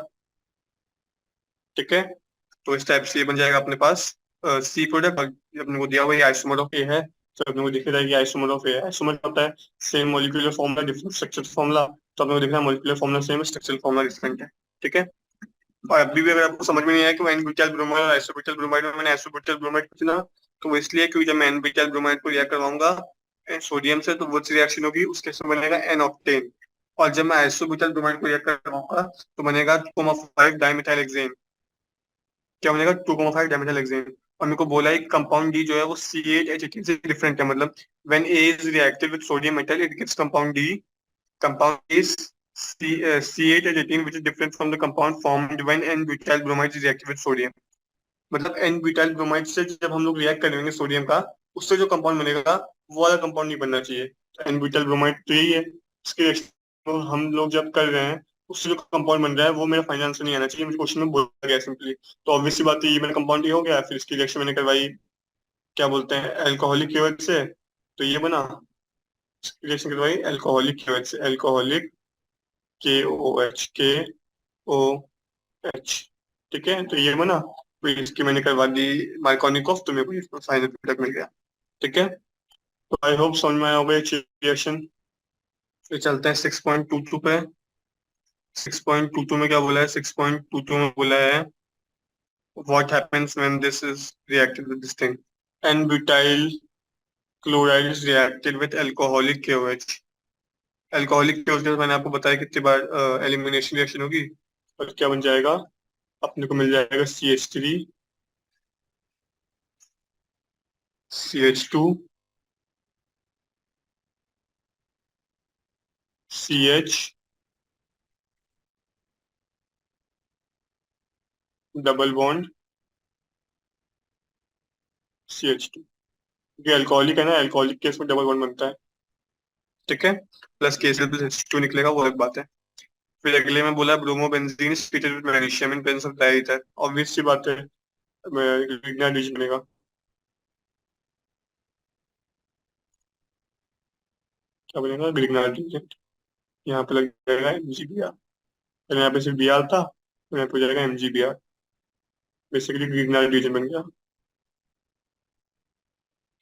ठीक है, तो इस टाइप से ये बन जाएगा अपने पास C प्रोडक्ट। अपने को दिया हुआ ये आइसोमर ऑफ ए है, तो अपने को दिख रहा है कि आइसोमर ऑफ ए है। आइसोमर क्या होता है, same molecular formula different structure formula, तो अपने को दिख रहा है मॉलिक्यूलर फॉर्मूला सेम है, स्ट्रक्चरल फॉर्मूला डिफरेंट है। ठीक है, और अभी भी अगर आपको समझ में नहीं आया कि एन ब्यूटाइल ब्रोमाइड और आइसोब्यूटाइल ब्रोमाइड में मैंने आइसोब्यूटाइल ब्रोमाइड को चुना, तो वो इसलिए क्योंकि जब मैं एन ब्यूटाइल ब्रोमाइड को रिएक्ट करवाऊंगा सोडियम से तो वो रिएक्शन होगी, उसके से बनेगा एन ऑक्टेन, और जब मैं आइसोब्यूटाइल ब्रोमाइड को रिएक्ट करवाऊंगा तो बनेगा 2,5 डाइमिथाइल, क्या बनेगा 2,5 डायमेथाइल हेक्सेन। और मेरे को बोला है कंपाउंड डी जो है वो CH18 से डिफरेंट है, मतलब when A is reacted with sodium metal it gives compound D, compound is CH18 which is different from the compound formed when N-butyl bromide is reacted with sodium। मतलब N butyl bromide से जब हम लोग react करेंगे sodium का, उससे जो compound बनेगा वो वाला कंपाउंड नहीं बनना चाहिए। एन ब्यूटाइल ब्रोमाइड तो यही है, इसके reaction को हम लोग जब कर रहे हैं उससे जो कंपाउंड बन रहा है वो मेरा फाइनल आंसर नहीं आना चाहिए, मुझे क्वेश्चन में बोला गया सिंपली। तो ऑब्वियस सी बात है ये मेरा कंपाउंड ये हो गया, फिर इसकी रिएक्शन मैंने करवाई, क्या बोलते हैं, एल्कोहलिक KOH से, तो ये बना, रिएक्शन करवाई एल्कोहलिक KOH से, एल्कोहलिक KOH। ठीक है, तो ये बना, फिर इसकी मैंने करवा दी मार्कोनिकॉफ, तो मेरे को इसका फाइनल प्रोडक्ट मिल गया। ठीक है, तो आई होप समझ में आया होगा ये रिएक्शन। फिर चलते हैं 6.22 पे। 6.22 में क्या बोला है, 6.22 में बोला है what happens when this is reacted with this thing, N butyl chloride is reacted with alcoholic KOH। Alcoholic KOH मैंने आपको बताया कितनी बार एलिमिनेशन रिएक्शन होगी, और क्या बन जाएगा, अपने को मिल जाएगा CH3, CH2, CH, double bond CH2। ये अल्कोहलिक है ना, अल्कोहलिक केस में डबल बॉन्ड बनता है। ठीक है, प्लस KCl प्लस H2 निकलेगा, वो अलग बात है। फिर अगले में बोला bromobenzene is treated with magnesium in presence of diether, obvious सी बात है ग्रिग्नार्ड बनेगा। क्या बनेगा, ग्रिग्नार्ड रिएजेंट। यहाँ पे लग जाएगा MgBr, पहले यहाँ पे सिर्फ Br था, तो यहाँ पे हो जाएगा MgBr, बेसिकली ग्रिग्नार्ड रिएजेंट बन गया।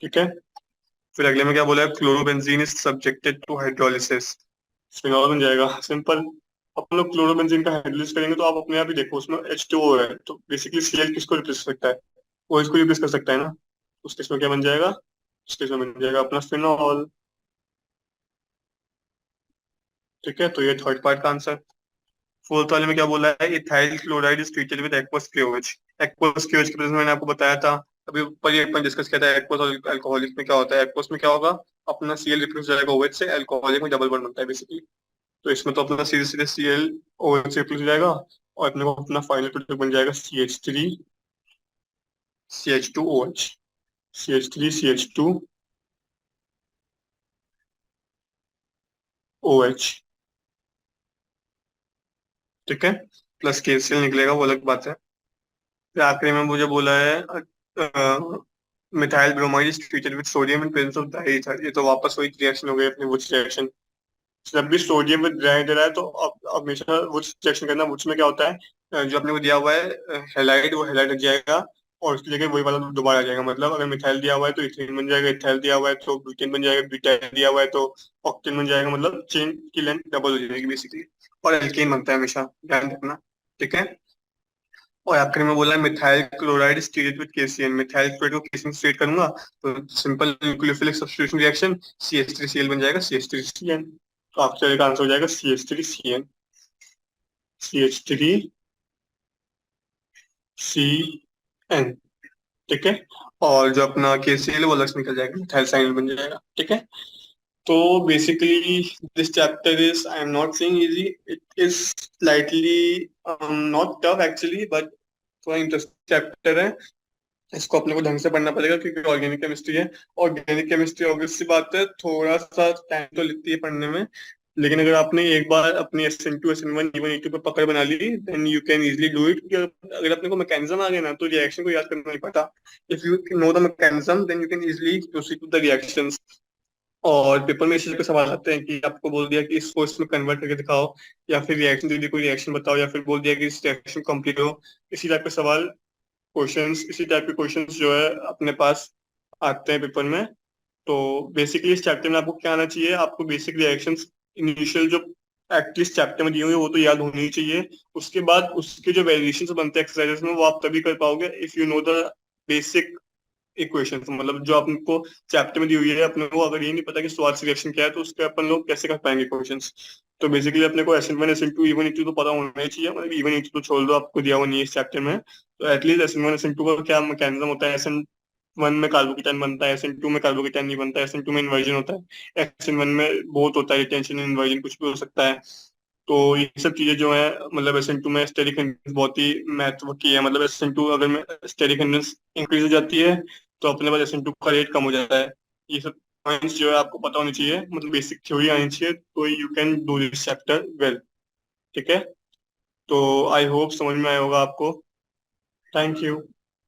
ठीक है, फिर अगले में क्या बोला है chlorobenzene is subjected to hydrolysis, phenol बन जाएगा सिंपल। अपन लोग क्लोरोबेंजीन का हाइड्रोलिसिस करेंगे तो आप अपने आप ही देखो उसमें H2O है, तो बेसिकली Cl किसको रिप्लेस कर सकता है, वो इसको रिप्लेस कर सकता है ना, उस केस में क्या बन जाएगा, उस केस में बन जाएगा अपना फिनॉल। ठीक है, तो ये थर्ड पार्ट का आंसर। फोर्थ वाले में क्या बोला है, ethyl chloride is treated with aqueous KOH। Aqueous KOH के प्रेजेंस में मैंने आपको बताया था, अभी ऊपर ही अपन डिस्कस किया था एक्वस और अल्कोहलिक में क्या होता है। एक्वस में क्या होगा, अपना Cl रिप्लेस हो जाएगा OH से, अल्कोहलिक में डबल बॉन्ड बनता है बेसिकली। तो इसमें तो अपना सीधे सीधे ClOH से रिप्लेस हो जाएगा, और अपने को अपना फाइनल प्रोडक्ट बन जाएगा CH3 CH2OH, CH3 CH2 O H. ठीक है, प्लस के सी एल निकलेगा, वो अलग बात है। फिर आखिरी में मुझे बोला है methyl bromide is treated with sodium in presence of diether. ये तो वापस वही रिएक्शन हो गई अपनी, वुड्स रिएक्शन। जब भी सोडियम विद ब्रोमाइड दे रहा है तो अब हमेशा वुड्स रिएक्शन करना। वुड्स में क्या होता है, जो अपने को दिया हुआ है हेलाइड, वो हेलाइड लग जाएगा और उसकी जगह वही वाला दोबारा आ जाएगा। मतलब अगर मिथाइल दिया हुआ है तो इथेन बन जाएगा, इथाइल दिया हुआ है तो ब्यूटेन बन जाएगा, ब्यूटाइल दिया हुआ है तो ऑक्टेन बन जाएगा। मतलब चेन की लेंथ डबल हो जाएगी बेसिकली। और एल्केन बनता है हमेशा, ध्यान रखना। ठीक है। और आखिर में बोला है methyl chloride stearate with KCN. Methyl chloride को केसीएन स्ट्रेट करूंगा तो simple nucleophilic substitution reaction, CH3Cl बन जाएगा, CH3Cn। तो आपका एक आंसर हो जाएगा CH3Cn, CH3Cn। ठीक है। और जो अपना KCl वो अलग से निकल जाएगा, मिथाइल साइनिल बन जाएगा। ठीक है। तो basically this chapter is, I am not saying easy, it is slightly not tough actually, but थोड़ा इंटरेस्टिंग चैप्टर है। इसको अपने को ढंग से पढ़ना पड़ेगा क्योंकि ऑर्गेनिक केमिस्ट्री है। ऑर्गेनिक केमिस्ट्री ऑब्वियस सी बात है, थोड़ा सा टाइम तो लगती है पढ़ने में। लेकिन अगर आपने एक बार अपनी SN2 SN1 E1 E2 पे पकड़ बना ली, then you can easily do it. अगर अपने को मैकेनिज्म आ गया ना तो रिएक्शन को याद करना नहीं पड़ता। If you know the mechanism then you can easily proceed to the reactions. और पेपर में इस तरह के सवाल आते हैं कि आपको बोल दिया कि इसको इसमें कन्वर्ट करके दिखाओ, या फिर रिएक्शन दे दी, कोई रिएक्शन बताओ, या फिर बोल दिया कि इस रिएक्शन कंप्लीट हो। इसी टाइप के सवाल, क्वेश्चंस, इसी टाइप के क्वेश्चंस जो है अपने पास आते हैं पेपर में। तो बेसिकली इस चैप्टर में आपको क्या आना चाहिए, आपको बेसिक रिएक्शंस इनिशियल जो एटलीस्ट चैप्टर में दिए हुए वो तो याद होनी ही चाहिए। उसके बाद उसके जो वेरिएशंस बनते हैं एक्सरसाइजेस में वो आप तभी कर पाओगे if you know the basic equations. मतलब जो आपको चैप्टर में दी हुई है, अपने को अगर ये नहीं पता कि स्वाद सिलेक्शन क्या है तो उसके अपन लोग कैसे कर पाएंगे क्वेश्चंस। तो बेसिकली अपने को SN1 SN2 E1 E2 तो पता होना ही चाहिए। मतलब E1 E2 तो छोड़ दो, आपको दिया हुआ नहीं है इस चैप्टर में। तो एटलीस्ट SN1 SN2 का क्या मैकेनिज्म होता है, SN1 में कार्बोकेटाइन बनता है, SN2 में कार्बोकेटाइन नहीं बनता है, SN2 में इन्वर्जन होता है, SN1 में बहुत होता है, रिटेंशन इन्वर्जन कुछ भी हो सकता है। तो ये सब चीजें जो है, मतलब SN2 में स्टेरिक हिंड्रेंस बहुत ही महत्व की है। मतलब SN2 अगर स्टेरिक हिंड्रेंस इंक्रीज हो जाती है तो अपने पास SN2 का रेट कम हो जाता है। ये सब पॉइंट्स जो है आपको पता होनी चाहिए, मतलब बेसिक थ्योरी आनी चाहिए, तो you can do this chapter well. ठीक है। तो आई होप समझ में आया होगा आपको। Thank you.